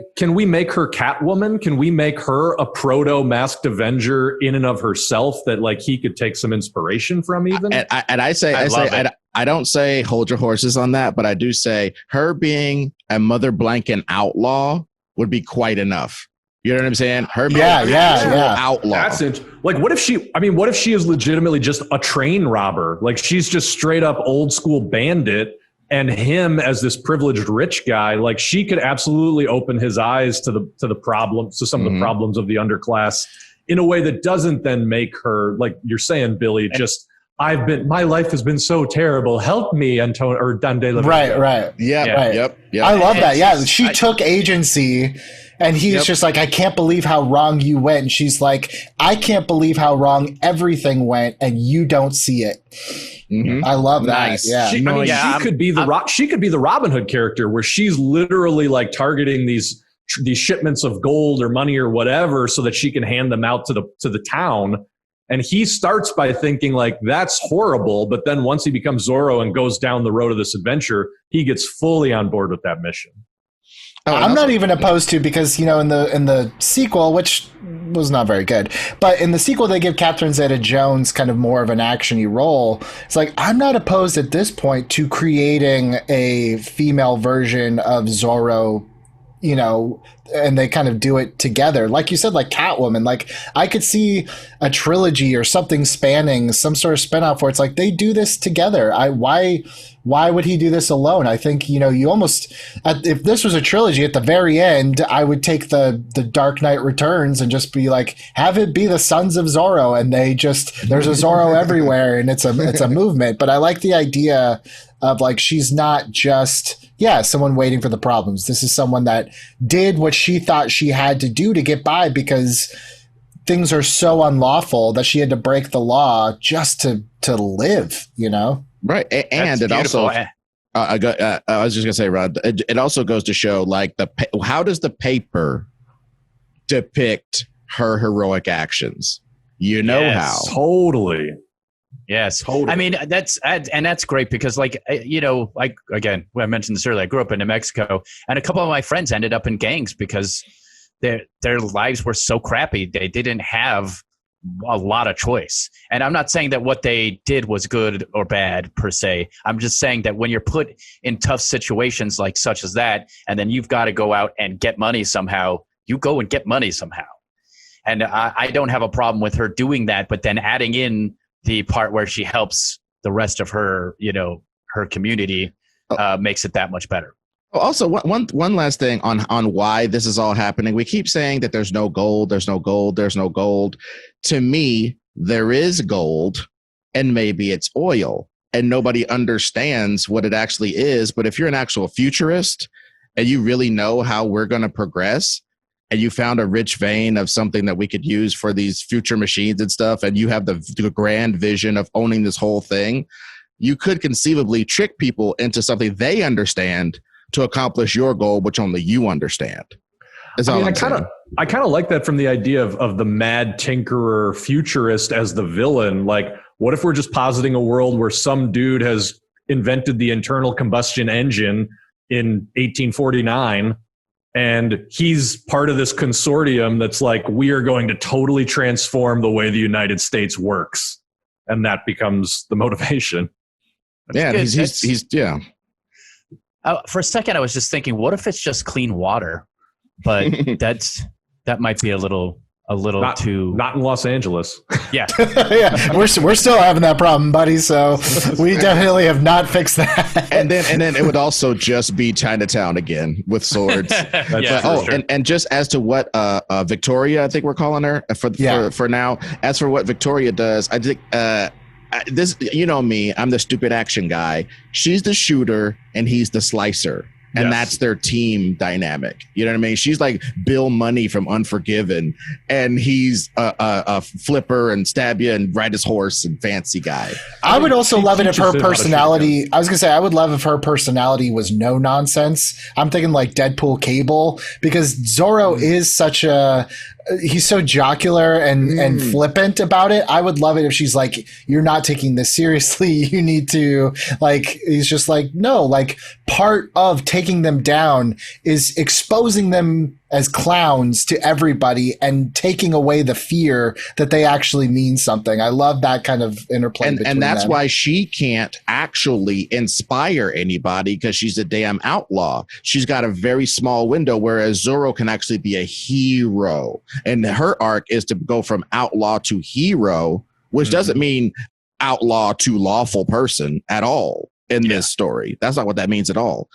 her Catwoman? Can we make her a proto Masked Avenger in and of herself that like he could take some inspiration from even? I don't say hold your horses on that, but I do say her being a Mother Blanket outlaw would be quite enough. You know what I'm saying? Her yeah. outlaw. That's it. Like, what if she? I mean, what if she is legitimately just a train robber? Like, she's just straight up old school bandit, and him as this privileged rich guy. Like, she could absolutely open his eyes to the problems, to some of the problems of the underclass, in a way that doesn't then make her, like you're saying, Billy, just. My life has been so terrible. Help me, Antonio or Dande. Right. Yep. I love that. Yeah, she took agency, and he's just like, I can't believe how wrong you went. And she's like, I can't believe how wrong everything went, and you don't see it. I love that. Nice. Yeah, She could be the Robin Hood character, where she's literally like targeting these shipments of gold or money or whatever, so that she can hand them out to the town. And he starts by thinking like, that's horrible. But then once he becomes Zorro and goes down the road of this adventure, he gets fully on board with that mission. I'm not even opposed to, because, in the sequel, which was not very good, but in the sequel, they give Catherine Zeta-Jones kind of more of an action-y role. It's like, I'm not opposed at this point to creating a female version of Zorro, and they kind of do it together. Like you said, like Catwoman, like I could see a trilogy or something spanning some sort of spinoff where it's like they do this together. Why would he do this alone? I think, you almost, if this was a trilogy at the very end, I would take the Dark Knight Returns and just be like, have it be the Sons of Zorro. And there's a Zorro everywhere, and it's a movement. But I like the idea of like, she's not just, someone waiting for the problems. This is someone that did what she thought she had to do to get by, because things are so unlawful that she had to break the law just to live, Right. And it also, I was just going to say, Rod, it also goes to show like how does the paper depict her heroic actions? How? Totally. Yes. Totally. I mean, that's great, because I mentioned this earlier, I grew up in New Mexico, and a couple of my friends ended up in gangs because their lives were so crappy. They didn't have a lot of choice. And I'm not saying that what they did was good or bad per se. I'm just saying that when you're put in tough situations like such as that, and then you've got to go out and get money somehow, you go and get money somehow. And I don't have a problem with her doing that, but then adding in the part where she helps the rest of her, her community, makes it that much better. Also, one last thing on why this is all happening. We keep saying that there's no gold, there's no gold, there's no gold. To me, there is gold, and maybe it's oil, and nobody understands what it actually is. But if you're an actual futurist and you really know how we're going to progress, and you found a rich vein of something that we could use for these future machines and stuff, and you have the grand vision of owning this whole thing, you could conceivably trick people into something they understand to accomplish your goal, which only you understand. I kind of like that from the idea of the mad tinkerer futurist as the villain. Like, what if we're just positing a world where some dude has invented the internal combustion engine in 1849, and he's part of this consortium that's like, we are going to totally transform the way the United States works, and that becomes the motivation. He's for a second, I was just thinking, what if it's just clean water? But that might be a little too. Not in Los Angeles. Yeah, we're still having that problem, buddy. So we definitely have not fixed that. And then it would also just be Chinatown again with swords. Sure. And just as to what Victoria, I think we're calling her for now. As for what Victoria does, I think. This, me, I'm the stupid action guy. She's the shooter and he's the slicer. And that's their team dynamic. You know what I mean? She's like Bill Money from Unforgiven, and he's a flipper and stab you and ride his horse and fancy guy. I would also love it if her personality, I was going to say, I would love if her personality was no nonsense. I'm thinking like Deadpool Cable, because Zorro is he's so jocular and flippant about it. I would love it if she's like, you're not taking this seriously. You need to, like, he's just like, no, like, part of taking them down is exposing them as clowns to everybody and taking away the fear that they actually mean something. I love that kind of interplay. And that's them. why she can't actually inspire anybody, because she's a damn outlaw. She's got a very small window, whereas Zorro can actually be a hero. And her arc is to go from outlaw to hero, which doesn't mean outlaw to lawful person at all in this story. That's not what that means at all.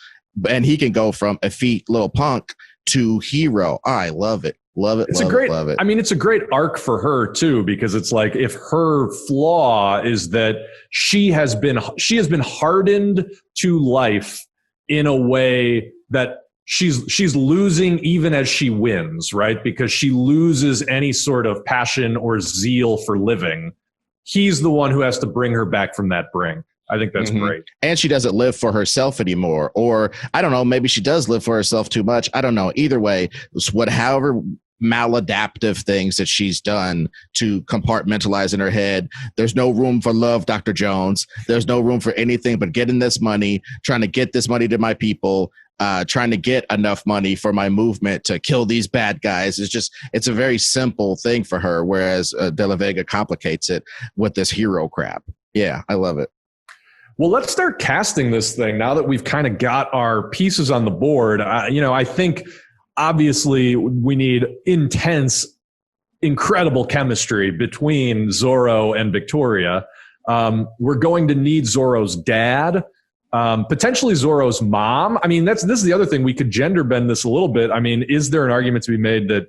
And he can go from effete little punk to hero. I love it. Love it. Love it. I mean, it's a great arc for her too, because it's like, if her flaw is that she has been hardened to life in a way that she's losing even as she wins, right? Because she loses any sort of passion or zeal for living. He's the one who has to bring her back from that brink. I think that's great. And she doesn't live for herself anymore. Or I don't know, maybe she does live for herself too much. I don't know. Either way, however maladaptive things that she's done to compartmentalize in her head. There's no room for love, Dr. Jones. There's no room for anything but getting this money, trying to get this money to my people, trying to get enough money for my movement to kill these bad guys. It's a very simple thing for her, whereas De La Vega complicates it with this hero crap. Yeah, I love it. Well, let's start casting this thing now that we've kind of got our pieces on the board. I think obviously we need intense, incredible chemistry between Zorro and Victoria. We're going to need Zorro's dad, potentially Zorro's mom. I mean, this is the other thing. We could gender bend this a little bit. I mean, is there an argument to be made that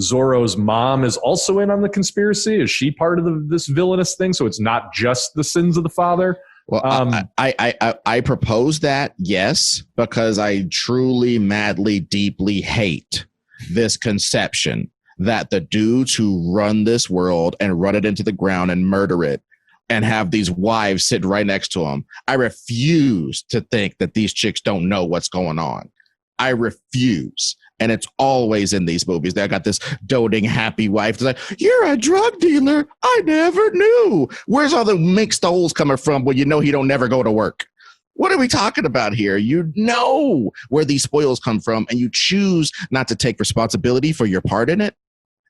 Zorro's mom is also in on the conspiracy? Is she part of this villainous thing? So it's not just the sins of the father? Well, I propose that, yes, because I truly, madly, deeply hate this conception that the dudes who run this world and run it into the ground and murder it and have these wives sitting right next to them. I refuse to think that these chicks don't know what's going on. I refuse. And it's always in these movies. They got this doting, happy wife. It's like, you're a drug dealer. I never knew. Where's all the mixed holes coming from when you know he don't never go to work? What are we talking about here? You know where these spoils come from, and you choose not to take responsibility for your part in it.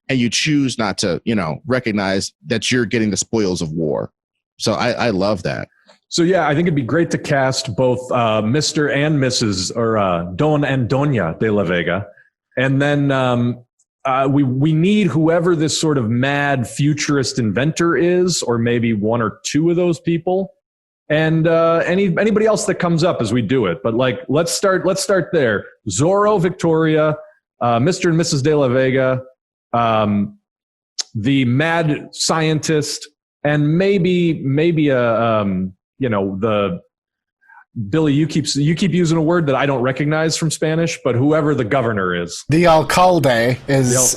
And you choose not to, recognize that you're getting the spoils of war. So I love that. So, yeah, I think it'd be great to cast both Mr. and Mrs. or Don and Doña de la Vega. And then we need whoever this sort of mad futurist inventor is, or maybe one or two of those people, and anybody else that comes up as we do it. But let's start there. Zorro, Victoria, Mr. and Mrs. de la Vega, the mad scientist, and maybe the Billy, you keep using a word that I don't recognize from Spanish, but whoever the governor is. The alcalde is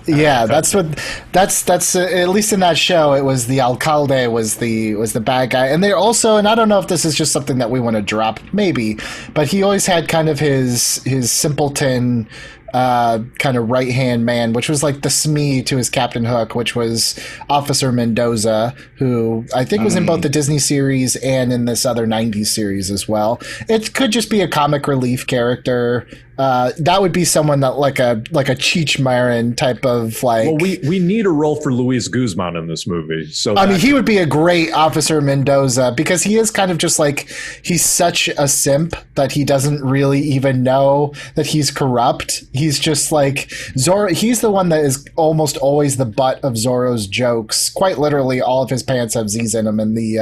yeah, that's at least in that show, it was the alcalde was the bad guy. And they also, and I don't know if this is just something that we want to drop, maybe, but he always had kind of his simpleton kind of right-hand man, which was like the SME to his Captain Hook, which was Officer Mendoza, who I think was in both the Disney series and in this other 90s series as well. It could just be a comic relief character. That would be someone that like a Cheech Marin type of like. Well, we need a role for Luis Guzman in this movie. So I mean, he would be a great Officer Mendoza because he is kind of just like, he's such a simp that he doesn't really even know that he's corrupt. He's just like Zorro. He's the one that is almost always the butt of Zorro's jokes. Quite literally, all of his pants have Z's in them in the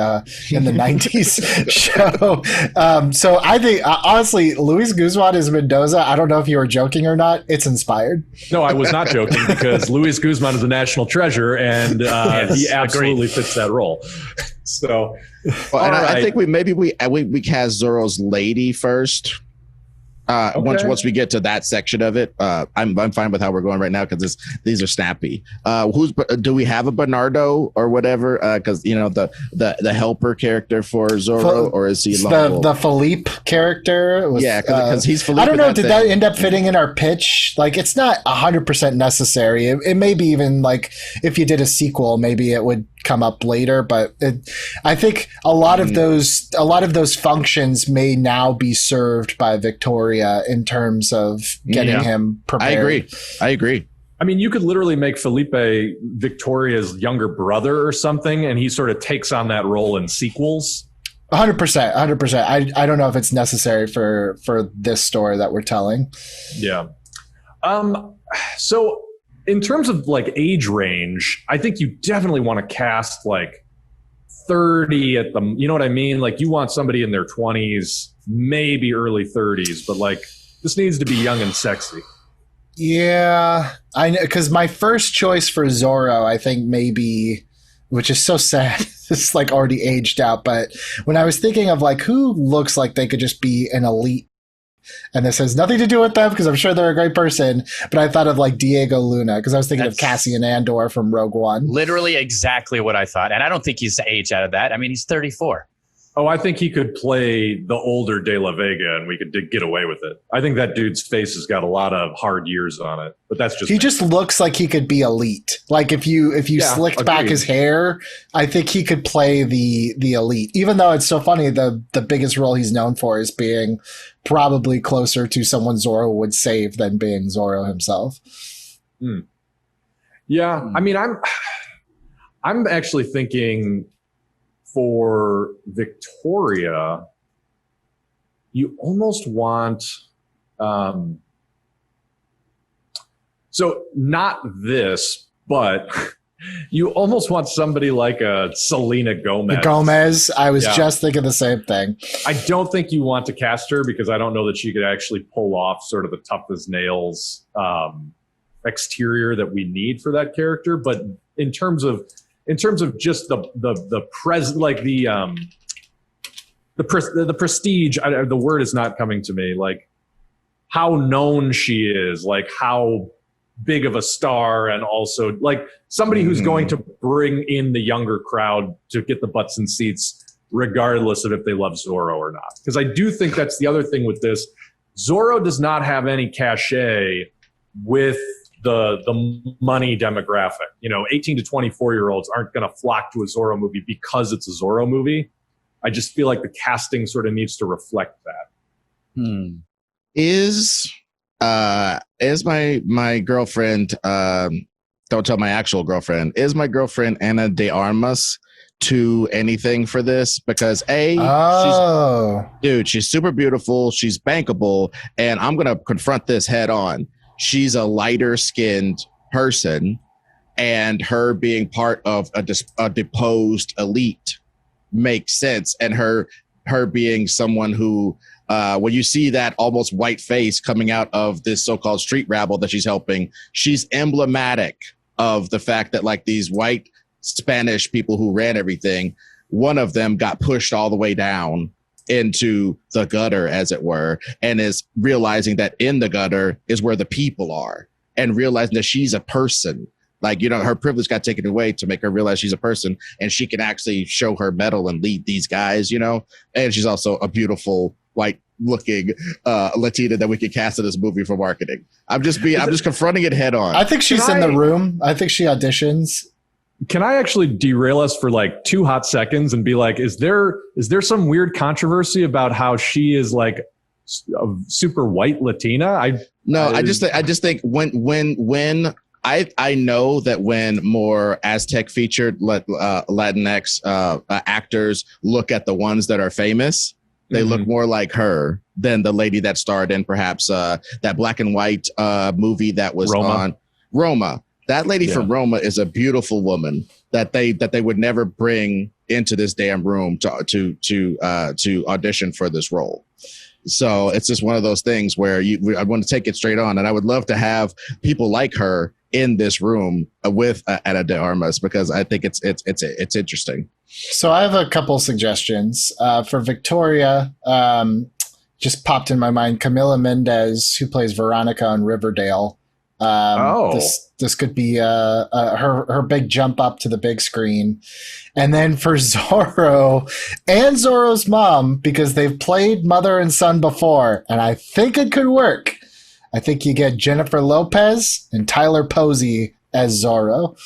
90s show. So I think honestly, Luis Guzman is Mendoza. I don't know if you were joking or not. It's inspired. No, I was not joking because Luis Guzman is a national treasure, and he absolutely fits that role. So, well, I think we cast Zorro's lady first. Okay. Once we get to that section of it, I'm fine with how we're going right now because these are snappy. Do we have a Bernardo or whatever? Because the helper character for Zorro, or is he the Philippe character? Because he's Philippe. I don't know. Did that end up fitting in our pitch? Like, it's not 100% necessary. It may be even like if you did a sequel, maybe it would come up later, but I think a lot of those functions may now be served by Victoria in terms of getting him prepared. I agree. I mean, you could literally make Felipe Victoria's younger brother or something, and he sort of takes on that role in sequels. 100%. I don't know if it's necessary for this story that we're telling. Yeah. So in terms of like age range, I think you definitely want to cast like 30 at the, you know what I mean? Like you want somebody in their 20s, maybe early 30s, but like this needs to be young and sexy. Yeah, I know, because my first choice for Zorro, I think maybe, which is so sad, it's like already aged out. But when I was thinking of like who looks like they could just be an elite, and this has nothing to do with them because I'm sure they're a great person, but I thought of like Diego Luna because I was thinking of Cassian Andor from Rogue One. Literally exactly what I thought, and I don't think he's aged out of that. I mean, he's 34. Oh, I think he could play the older De La Vega and we could get away with it. I think that dude's face has got a lot of hard years on it, but that's just... He just looks like he could be elite. Like if you slicked back his hair, I think he could play the elite. Even though it's so funny, the biggest role he's known for is being probably closer to someone Zorro would save than being Zorro himself. Yeah, I mean, I'm actually thinking... For Victoria, you almost want, so not this, but you almost want somebody like a Selena Gomez. I was just thinking the same thing. I don't think you want to cast her because I don't know that she could actually pull off sort of the tough as nails exterior that we need for that character. But in terms of just the prestige, the word is not coming to me, like how known she is, like how big of a star, and also like somebody who's going to bring in the younger crowd to get the butts and seats regardless of if they love Zorro or not. Because I do think that's the other thing with this. Zorro does not have any cachet with the money demographic. 18 to 24-year-olds aren't going to flock to a Zorro movie because it's a Zorro movie. I just feel like the casting sort of needs to reflect that. Is my girlfriend, don't tell my actual girlfriend, is my girlfriend Ana de Armas to anything for this? Because she's super beautiful, she's bankable, and I'm going to confront this head on. She's a lighter skinned person, and her being part of a deposed elite makes sense. And her being someone who, when you see that almost white face coming out of this so-called street rabble that she's helping, she's emblematic of the fact that like these white Spanish people who ran everything, one of them got pushed all the way down into the gutter, as it were, and is realizing that in the gutter is where the people are, and realizing that she's a person. Like, her privilege got taken away to make her realize she's a person, and she can actually show her mettle and lead these guys, and she's also a beautiful white looking Latina that we could cast in this movie for marketing. I'm just confronting it head on. I think she's in the room. I think she auditions. Can I actually derail us for like 2 hot seconds and be like, is there some weird controversy about how she is like a super white Latina? I just think when I know that when more Aztec featured Latinx actors look at the ones that are famous, they look more like her than the lady that starred in perhaps that black and white movie that was on Roma. That lady from Roma is a beautiful woman that they would never bring into this damn room to audition for this role. So it's just one of those things where I want to take it straight on, and I would love to have people like her in this room with Ana de Armas, because I think it's interesting. So I have a couple suggestions for Victoria. Just popped in my mind, Camila Mendez, who plays Veronica on Riverdale. This could be her big jump up to the big screen. And then for Zorro and Zorro's mom, because they've played mother and son before, and I think it could work. I think you get Jennifer Lopez and Tyler Posey as Zorro.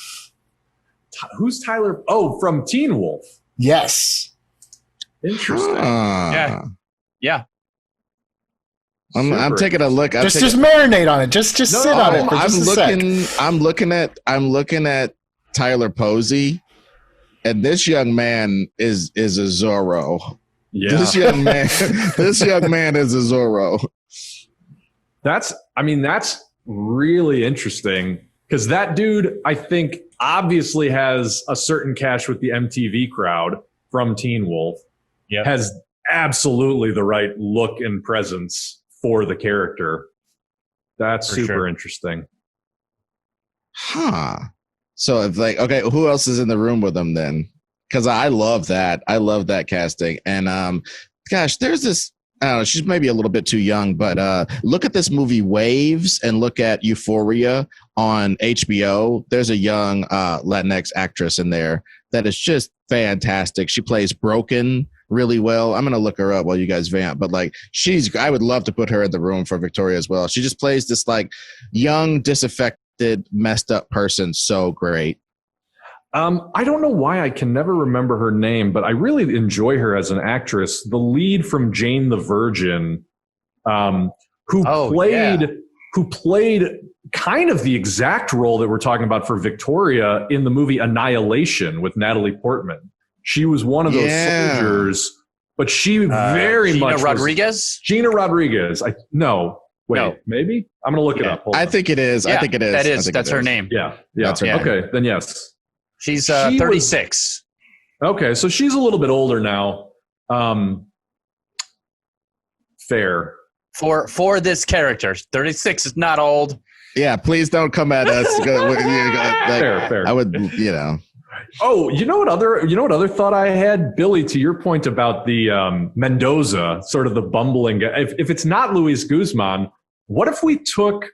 Who's Tyler? Oh, from Teen Wolf. Yes. Interesting. Yeah. I'm taking a look. Just marinate on it. Just sit on it for just a sec. I'm looking at Tyler Posey, and this young man is a Zorro. Yeah. This young man is a Zorro. That's really interesting because that dude, I think, obviously has a certain cash with the MTV crowd from Teen Wolf. Yeah. Has absolutely the right look and presence for the character. That's super interesting. Huh. So it's like, okay, who else is in the room with him then? Because I love that. I love that casting. And gosh, there's this, I don't know, she's maybe a little bit too young, but look at this movie Waves and look at Euphoria on HBO. There's a young Latinx actress in there that is just fantastic. She plays Broken really well. I'm going to look her up while you guys vamp, but like I would love to put her in the room for Victoria as well. She just plays this like young, disaffected, messed up person so great. I don't know why I can never remember her name, but I really enjoy her as an actress. The lead from Jane the Virgin, who played kind of the exact role that we're talking about for Victoria in the movie Annihilation with Natalie Portman. She was one of those soldiers, but she very much Rodriguez? Gina Rodriguez. Maybe? I'm going to look it up. I think it is. I think it is. That's her name. Yeah. That's her name. Okay, then yes. She's 36. Okay, so she's a little bit older now. Fair. For this character, 36 is not old. Yeah, please don't come at us. Fair. I would, Oh, you know what other thought I had, Billy? To your point about the Mendoza, sort of the bumbling guy. If it's not Luis Guzman, what if we took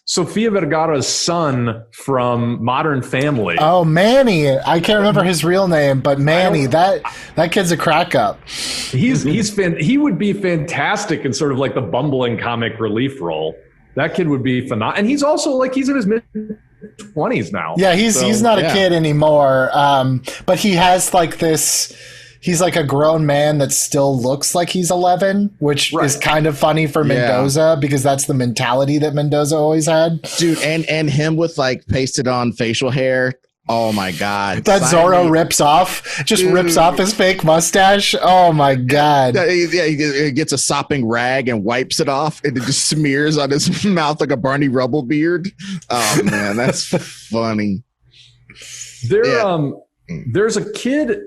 Sofia Vergara's son from Modern Family? Oh, Manny. I can't remember his real name, but Manny, that kid's a crack up. He would be fantastic in sort of like the bumbling comic relief role. That kid would be phenomenal. And he's also like, he's in his mid-20s now. Yeah, he's not a kid anymore. But he has like this, he's like a grown man that still looks like he's 11, which is kind of funny for Mendoza because that's the mentality that Mendoza always had. Dude, and him with like pasted on facial hair. Oh my God. That Zorro rips off his fake mustache. Oh my God. Yeah, he gets a sopping rag and wipes it off and it just smears on his mouth like a Barney Rubble beard. Oh man, that's funny. There's a kid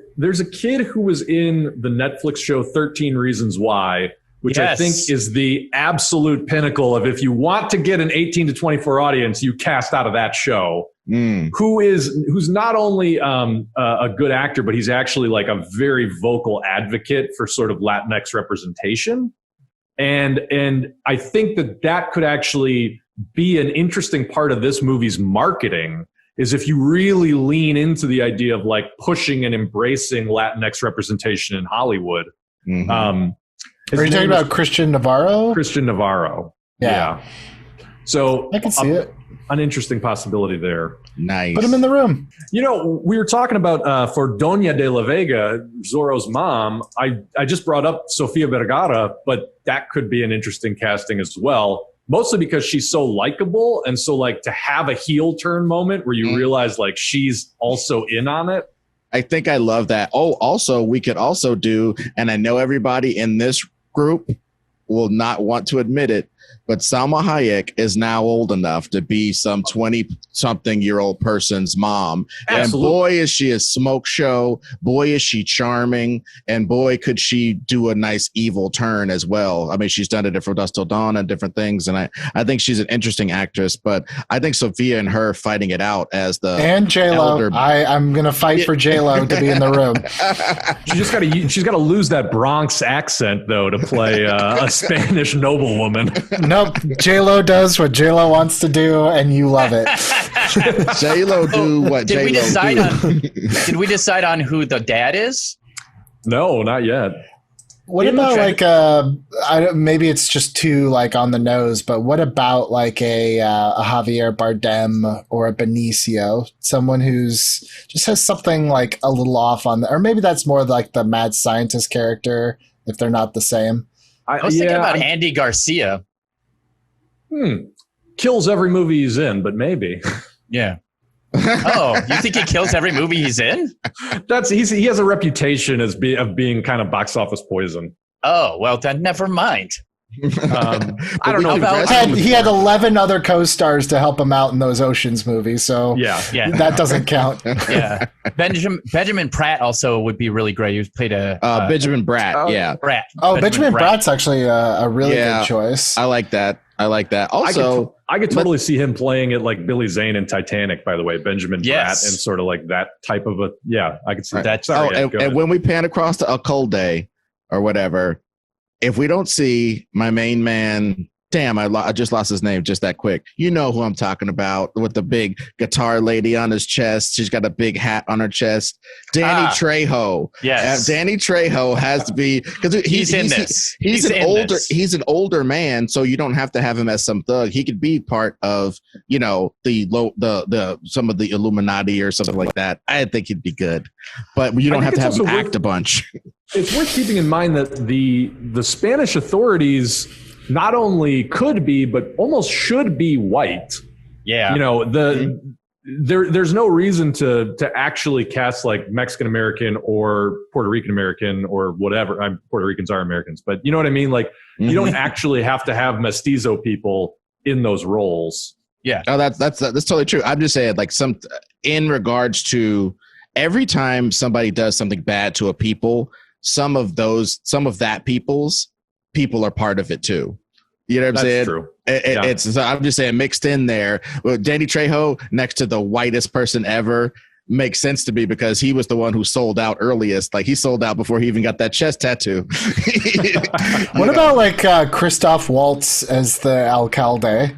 who was in the Netflix show 13 Reasons Why, which I think is the absolute pinnacle of if you want to get an 18 to 24 audience, you cast out of that show. Who's not only a good actor, but he's actually like a very vocal advocate for sort of Latinx representation. And I think that could actually be an interesting part of this movie's marketing is if you really lean into the idea of like pushing and embracing Latinx representation in Hollywood. Mm-hmm. Are you talking about Christian Navarro? Christian Navarro. Yeah. So I can see it. An interesting possibility there. Nice. Put him in the room. You know, we were talking about for Doña de la Vega, Zorro's mom. I just brought up Sofia Vergara, but that could be an interesting casting as well. Mostly because she's so likable, and so like to have a heel turn moment where you realize like she's also in on it. I think I love that. Oh, also we could also do, and I know everybody in this group will not want to admit it, but Salma Hayek is now old enough to be some 20-something-year-old person's mom. Absolutely. And boy, is she a smoke show. Boy, is she charming. And boy, could she do a nice evil turn as well. I mean, she's done it for Dusk Till Dawn and different things. And I think she's an interesting actress. But I think Sophia and her fighting it out as the and J-Lo. I'm going to fight for J-Lo to be in the room. She's got to lose that Bronx accent, though, to play a Spanish noblewoman. Nope. J-Lo does what J-Lo wants to do, and you love it. J-Lo do what J-Lo do. Did we decide on who the dad is? No, not yet. What about like maybe it's just too like on the nose, but what about like a Javier Bardem or a Benicio, someone who's just has something like a little off on or maybe that's more like the mad scientist character if they're not the same. I was thinking about Andy Garcia. Kills every movie he's in, but maybe. Yeah. Oh, you think he kills every movie he's in? He has a reputation of being kind of box office poison. Oh, well then never mind. I don't know. He had 11 other co-stars to help him out in those Oceans movies, so yeah, that doesn't count. Yeah, Benjamin Pratt also would be really great. He played Benjamin Bratt. Bratt. Oh, Benjamin Bratt's actually a really good choice. I like that. Also, I could totally see him playing it like Billy Zane in Titanic, by the way, Benjamin Bratt, and sort of like that type of I could see that. Sorry, and when we pan across to A Cold Day or whatever, if we don't see my main man, damn, I just lost his name just that quick. You know who I'm talking about with the big guitar lady on his chest. She's got a big hat on her chest. Danny Trejo. Yes. Danny Trejo has to be because he's in this. He's an older man, so you don't have to have him as some thug. He could be part of, the some of the Illuminati or something like that. I think he'd be good. But you don't have to have him act a bunch. It's worth keeping in mind that the Spanish authorities not only could be, but almost should be white. Yeah. There's no reason to actually cast like Mexican American or Puerto Rican American or whatever. Puerto Ricans are Americans, but you know what I mean? Like you don't actually have to have mestizo people in those roles. Yeah. Oh, that's totally true. I'm just saying like in regards to every time somebody does something bad to a people, some of that people are part of it too. You know what I'm saying? That's true. So I'm just saying mixed in there. Well, Danny Trejo next to the whitest person ever makes sense to me because he was the one who sold out earliest. Like he sold out before he even got that chest tattoo. What about like Christoph Waltz as the alcalde?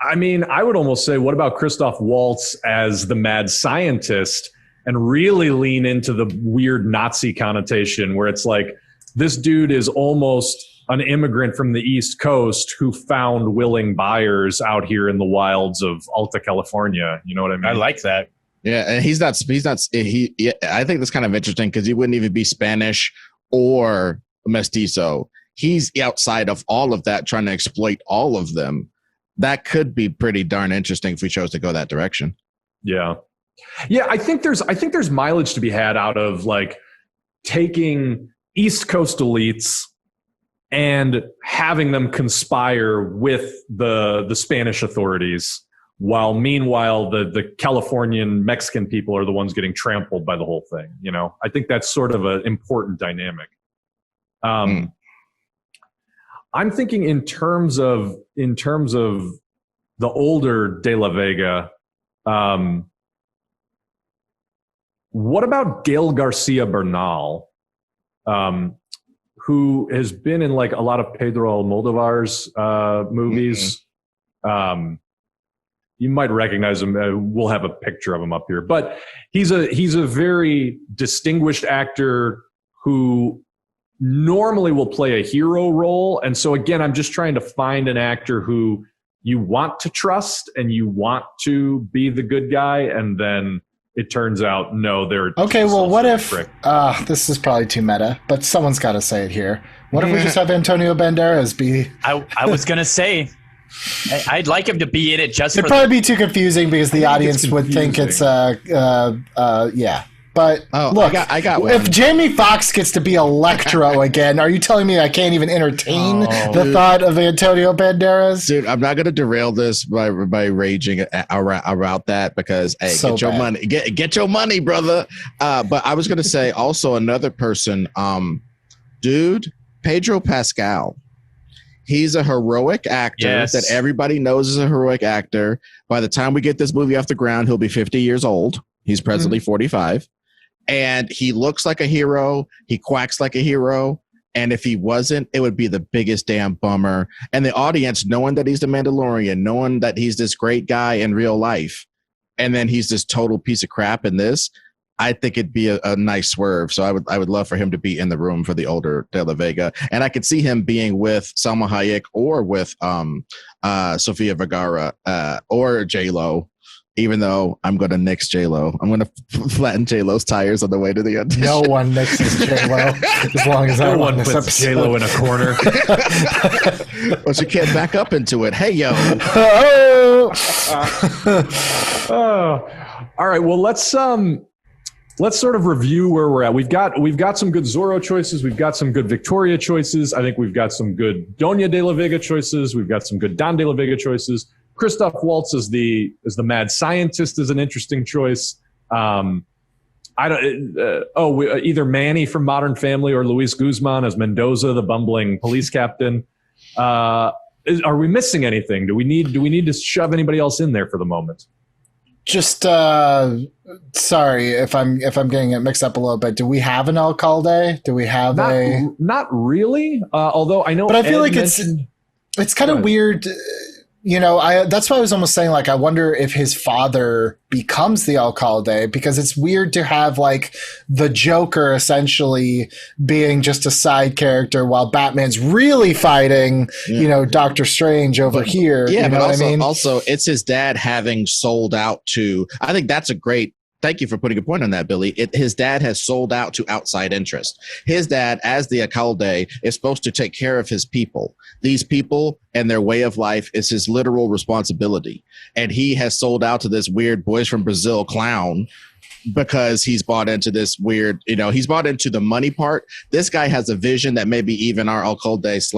I mean, I would almost say, what about Christoph Waltz as the mad scientist and really lean into the weird Nazi connotation where it's like, this dude is almost an immigrant from the East Coast who found willing buyers out here in the wilds of Alta California. You know what I mean? I like that. Yeah, and I think that's kind of interesting because he wouldn't even be Spanish or mestizo. He's outside of all of that, trying to exploit all of them. That could be pretty darn interesting if we chose to go that direction. Yeah. Yeah, I think there's mileage to be had out of like taking East Coast elites and having them conspire with the Spanish authorities, while meanwhile the Californian Mexican people are the ones getting trampled by the whole thing. You know, I think that's sort of an important dynamic. I'm thinking in terms of the older De La Vega. What about Gael Garcia Bernal, who has been in like a lot of Pedro Almodovar's movies? You might recognize him. We'll have a picture of him up here, but he's a very distinguished actor who normally will play a hero role. And so again, I'm just trying to find an actor who you want to trust and you want to be the good guy, and then it turns out, no, they're okay. Well, what if this is probably too meta, but someone's got to say it here. What if we just have Antonio Banderas be? I was gonna say, I'd like him to be in it. It'd probably be too confusing because the audience would think it's yeah. But look, I got one. If Jamie Foxx gets to be Electro again, are you telling me I can't even entertain the thought of Antonio Banderas? Dude, I'm not going to derail this by raging around that because, hey, so your money. Get your money, brother. But I was going to say also another person, dude, Pedro Pascal. He's a heroic actor that everybody knows is a heroic actor. By the time we get this movie off the ground, he'll be 50 years old. He's presently 45. And he looks like a hero. He quacks like a hero. And if he wasn't, it would be the biggest damn bummer. And the audience, knowing that he's the Mandalorian, knowing that he's this great guy in real life, and then he's this total piece of crap in this, I think it'd be a nice swerve. So I would love for him to be in the room for the older De La Vega, and I could see him being with Salma Hayek or with Sofia Vergara or J Lo. Even though I'm going to nix J Lo, I'm going to flatten J Lo's tires on the way to the audition. No one nixes J Lo as long as no I one want this puts J Lo in a corner. Well, she can't back up into it. Hey, yo. All right. Well, let's sort of review where we're at. We've got some good Zorro choices. We've got some good Victoria choices. I think we've got some good Doña de la Vega choices. We've got some good Don de la Vega choices. Christoph Waltz as the mad scientist is an interesting choice. Either Manny from Modern Family or Luis Guzman as Mendoza, the bumbling police captain. Are we missing anything? Do we need to shove anybody else in there for the moment? Just sorry if I'm getting it mixed up a little bit. Do we have an alcalde? Do we have not really? Although I know, but I feel like it's kind of weird. You know, that's why I was almost saying, like, I wonder if his father becomes the alcalde, because it's weird to have, like, the Joker essentially being just a side character while Batman's really fighting, you know, Doctor Strange over here. Yeah, you know but what I mean? Also, it's his dad having sold out to, I think that's a great, thank you for putting a point on that, Billy. His dad has sold out to outside interest. His dad, as the alcalde, is supposed to take care of his people. These people and their way of life is his literal responsibility. And he has sold out to this weird Boys from Brazil clown because he's bought into this weird, you know, he's bought into the money part. This guy has a vision that maybe even our alcalde /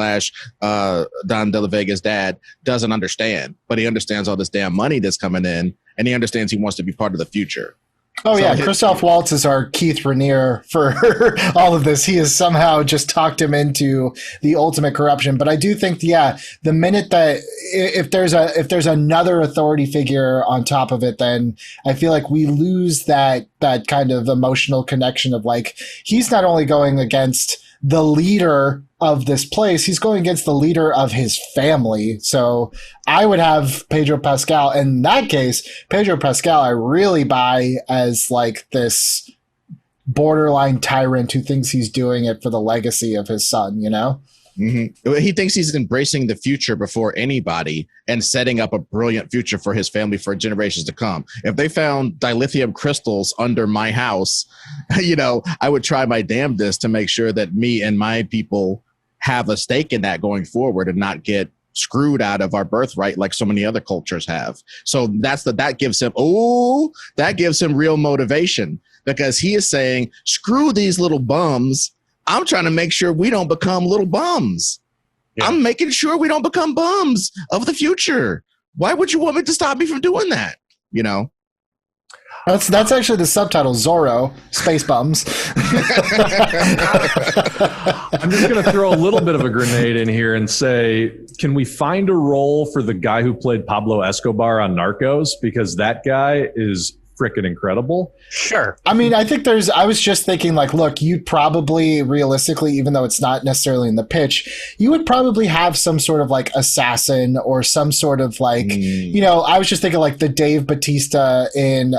Don de la Vega's dad doesn't understand, but he understands all this damn money that's coming in, and he understands he wants to be part of the future. Oh, yeah. Christoph Waltz is our Keith Rainier for all of this. He has somehow just talked him into the ultimate corruption. But I do think, the minute that if there's another authority figure on top of it, then I feel like we lose that kind of emotional connection of, like, he's not only going against the leader of this place, he's going against the leader of his family. So I would have Pedro Pascal. In that case, Pedro Pascal, I really buy as, like, this borderline tyrant who thinks he's doing it for the legacy of his son, you know? Mm-hmm. He thinks he's embracing the future before anybody and setting up a brilliant future for his family for generations to come. If they found dilithium crystals under my house, you know, I would try my damnedest to make sure that me and my people have a stake in that going forward and not get screwed out of our birthright like so many other cultures have. So that gives him real motivation, because he is saying, screw these little bums. I'm trying to make sure we don't become little bums. Yeah. I'm making sure we don't become bums of the future. Why would you want me to stop me from doing that? You know? That's actually the subtitle, Zorro, Space Bums. I'm just going to throw a little bit of a grenade in here and say, can we find a role for the guy who played Pablo Escobar on Narcos? Because that guy is freaking incredible. Sure. I mean, I think I was just thinking, like, look, you'd probably realistically, even though it's not necessarily in the pitch, you would probably have some sort of, like, assassin or some sort of, like, you know, I was just thinking, like, the Dave Bautista in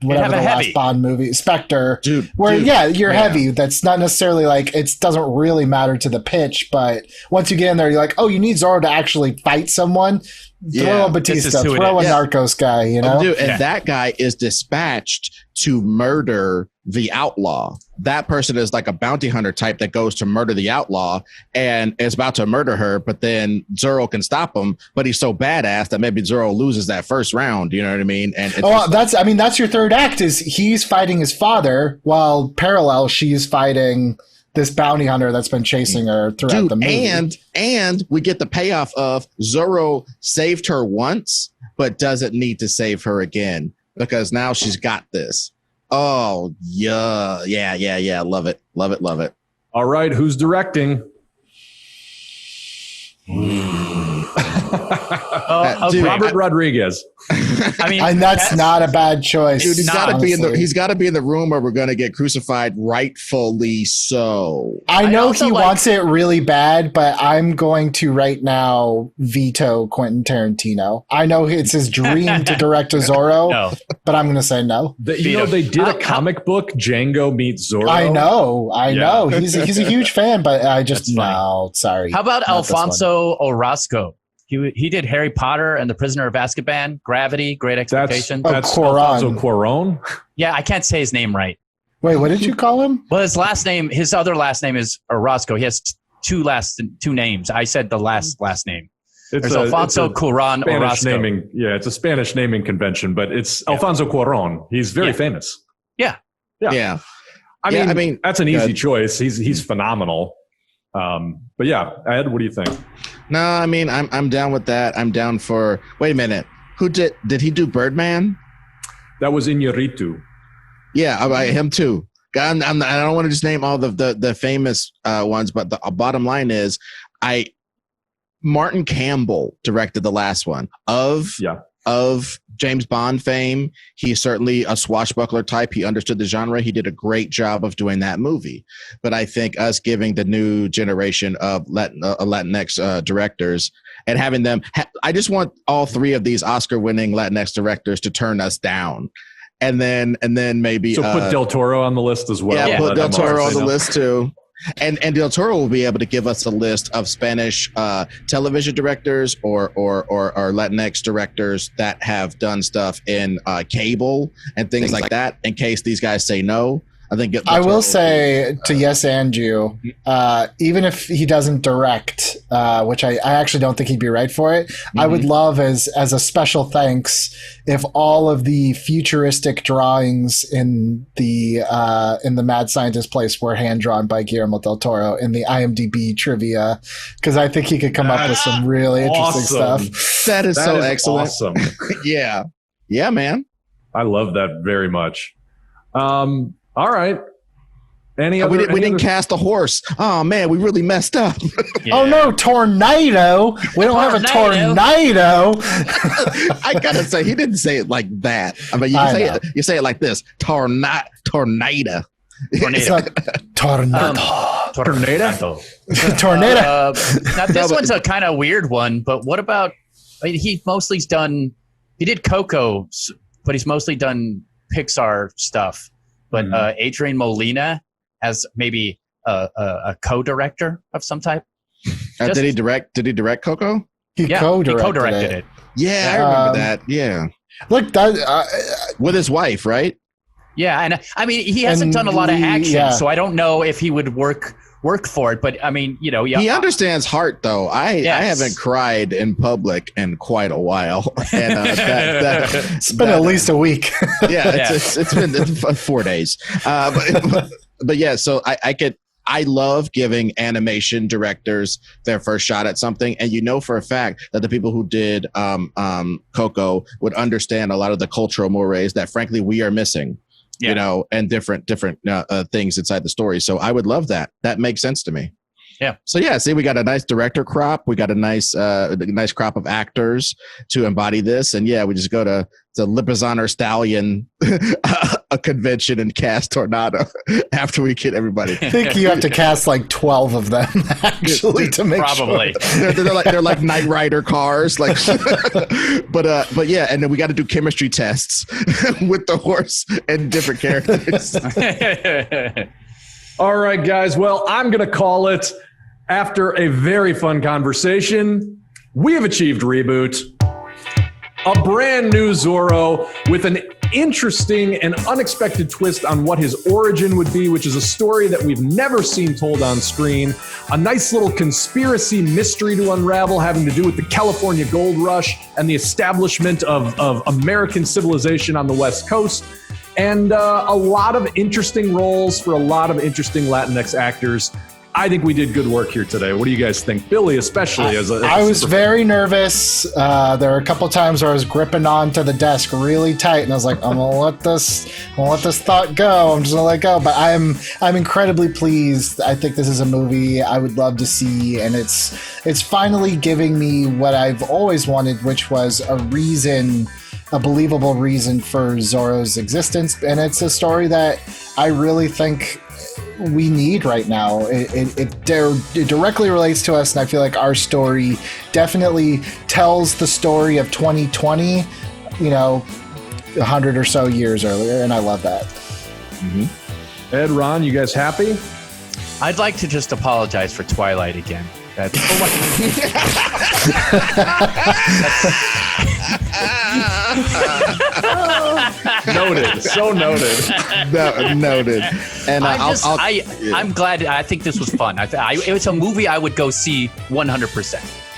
whatever the last Bond movie, Spectre, you're heavy. That's not necessarily, like, it doesn't really matter to the pitch, but once you get in there, you're like, oh, you need Zorro to actually fight someone. Throw a Batista, throw a Narcos guy, you know? And that guy is dispatched to murder the outlaw. That person is like a bounty hunter type that goes to murder the outlaw and is about to murder her, but then Zorro can stop him, but he's so badass that maybe Zorro loses that first round, you know what I mean? And that's your third act, is he's fighting his father while parallel she's fighting this bounty hunter that's been chasing her throughout the movie. And we get the payoff of Zorro saved her once, but doesn't need to save her again because now she's got this. Oh, yeah. Love it. All right, who's directing? Okay. Robert Rodriguez. I mean, And that's not a bad choice. Dude, he's got to honestly. be in the room, or we're going to get crucified. Rightfully so. I know also he like- wants it really bad, but I'm going to right now veto Quentin Tarantino. I know it's his dream to direct a Zorro, no. but I'm going to say no. They did a comic book, Django Meets Zorro. I know. Yeah. He's a huge fan, but I just That's funny. no. Sorry. How about Not this one. Alfonso Orozco? He did Harry Potter and The Prisoner of Azkaban, Gravity, Great Expectations. Oh, That's Cuarón. Alfonso Cuarón. Yeah, I can't say his name right. Wait, what did you call him? Well, his other last name is Orozco. He has two names. I said the last name. There's Alfonso Cuarón Spanish Orozco. naming. Yeah, it's a Spanish naming convention, but it's Alfonso Cuarón. He's very famous. Yeah. I mean, that's an easy choice. He's phenomenal. But yeah, Ed, what do you think? No, I mean, I'm down with that. I'm down for. Wait a minute. Who did he do Birdman? That was Iñárritu. Yeah, him too. I don't want to just name all the famous ones, but the bottom line is, Martin Campbell directed the last one of James Bond fame. He's certainly a swashbuckler type. He understood the genre. He did a great job of doing that movie. But I think us giving the new generation of Latinx directors and having them, I just want all three of these Oscar-winning Latinx directors to turn us down. And then maybe put Del Toro on the list as well. Yeah, put Del Toro on the list too. And Del Toro will be able to give us a list of Spanish television directors or Latinx directors that have done stuff in cable and things like that. In case these guys say no, I think I will say to yes and you, even if he doesn't direct, which I actually don't think he'd be right for it, I would love as a special thanks if all of the futuristic drawings in the Mad Scientist place were hand drawn by Guillermo del Toro in the IMDb trivia, because I think he could come up with some really interesting stuff. That is so excellent. Awesome. Yeah, man. I love that very much. All right. We didn't cast a horse. Oh man, we really messed up. Yeah. Oh no, tornado! We don't have a tornado. I gotta say, he didn't say it like that. I mean, you say it like this: tornado. It's not tornado. Tornado. Tornado. Now this one's a kind of weird one, but what about? I mean, he did Coco, but he's mostly done Pixar stuff. But Adrian Molina as maybe a co-director of some type. Did he direct Coco? He co-directed it. Yeah, I remember that. Yeah. Look, With his wife, right? Yeah, and I mean, he hasn't done a lot of action, so I don't know if he would work for it. But I mean, he understands heart, though. I haven't cried in public in quite a while, and it's been at least a week. It's been 4 days. But yeah, so I love giving animation directors their first shot at something, and for a fact that the people who did Coco would understand a lot of the cultural mores that, frankly, we are missing. And different things inside the story. So I would love that. That makes sense to me. Yeah. So see, we got a nice director crop. We got a nice crop of actors to embody this. And we just go to Lipizzaner Stallion a convention and cast Tornado after we get everybody. I think you have to cast like 12 of them actually to make probably. Sure. They're like Knight Rider cars, like. but yeah, and then we got to do chemistry tests with the horse and different characters. All right, guys. Well, I'm going to call it, after a very fun conversation, we have achieved Reboot. A brand new Zorro with an interesting and unexpected twist on what his origin would be, which is a story that we've never seen told on screen. A nice little conspiracy mystery to unravel having to do with the California Gold Rush and the establishment of American civilization on the West Coast. And a lot of interesting roles for a lot of interesting Latinx actors. I think we did good work here today. What do you guys think? Billy, especially I was very nervous. There were a couple times where I was gripping onto the desk really tight, and I was like, I'm gonna let this thought go. I'm just gonna let go. But I'm incredibly pleased. I think this is a movie I would love to see, and it's finally giving me what I've always wanted, which was a believable reason for Zorro's existence. And it's a story that I really think we need right now. It directly relates to us, and I feel like our story definitely tells the story of 2020, 100 or so years earlier, and I love that. Mm-hmm. Ed, Ron, you guys happy? I'd like to just apologize for Twilight again. That's noted. So noted. Noted. And I'm glad. I think this was fun. It was a movie I would go see 100%.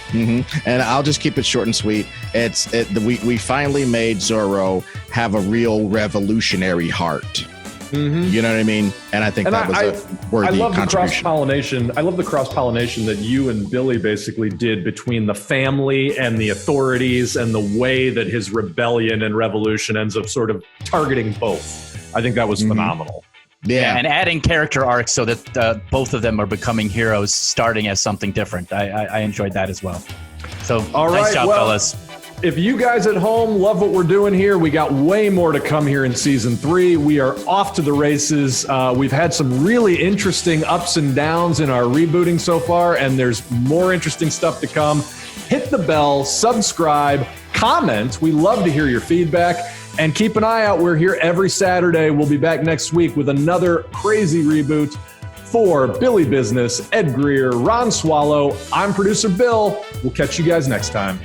Mm-hmm. And I'll just keep it short and sweet. We finally made Zorro have a real revolutionary heart. Mm-hmm. You know what I mean? And I think that was a worthy contribution. I love the cross-pollination that you and Billy basically did between the family and the authorities, and the way that his rebellion and revolution ends up sort of targeting both. I think that was phenomenal. Yeah, and adding character arcs so that both of them are becoming heroes, starting as something different. I enjoyed that as well. So, all right, nice job, fellas. If you guys at home love what we're doing here, we got way more to come here in season 3. We are off to the races. We've had some really interesting ups and downs in our rebooting so far, and there's more interesting stuff to come. Hit the bell, subscribe, comment. We love to hear your feedback, and keep an eye out. We're here every Saturday. We'll be back next week with another crazy reboot. For Billy Business, Ed Greer, Ron Swallow, I'm producer Bill. We'll catch you guys next time.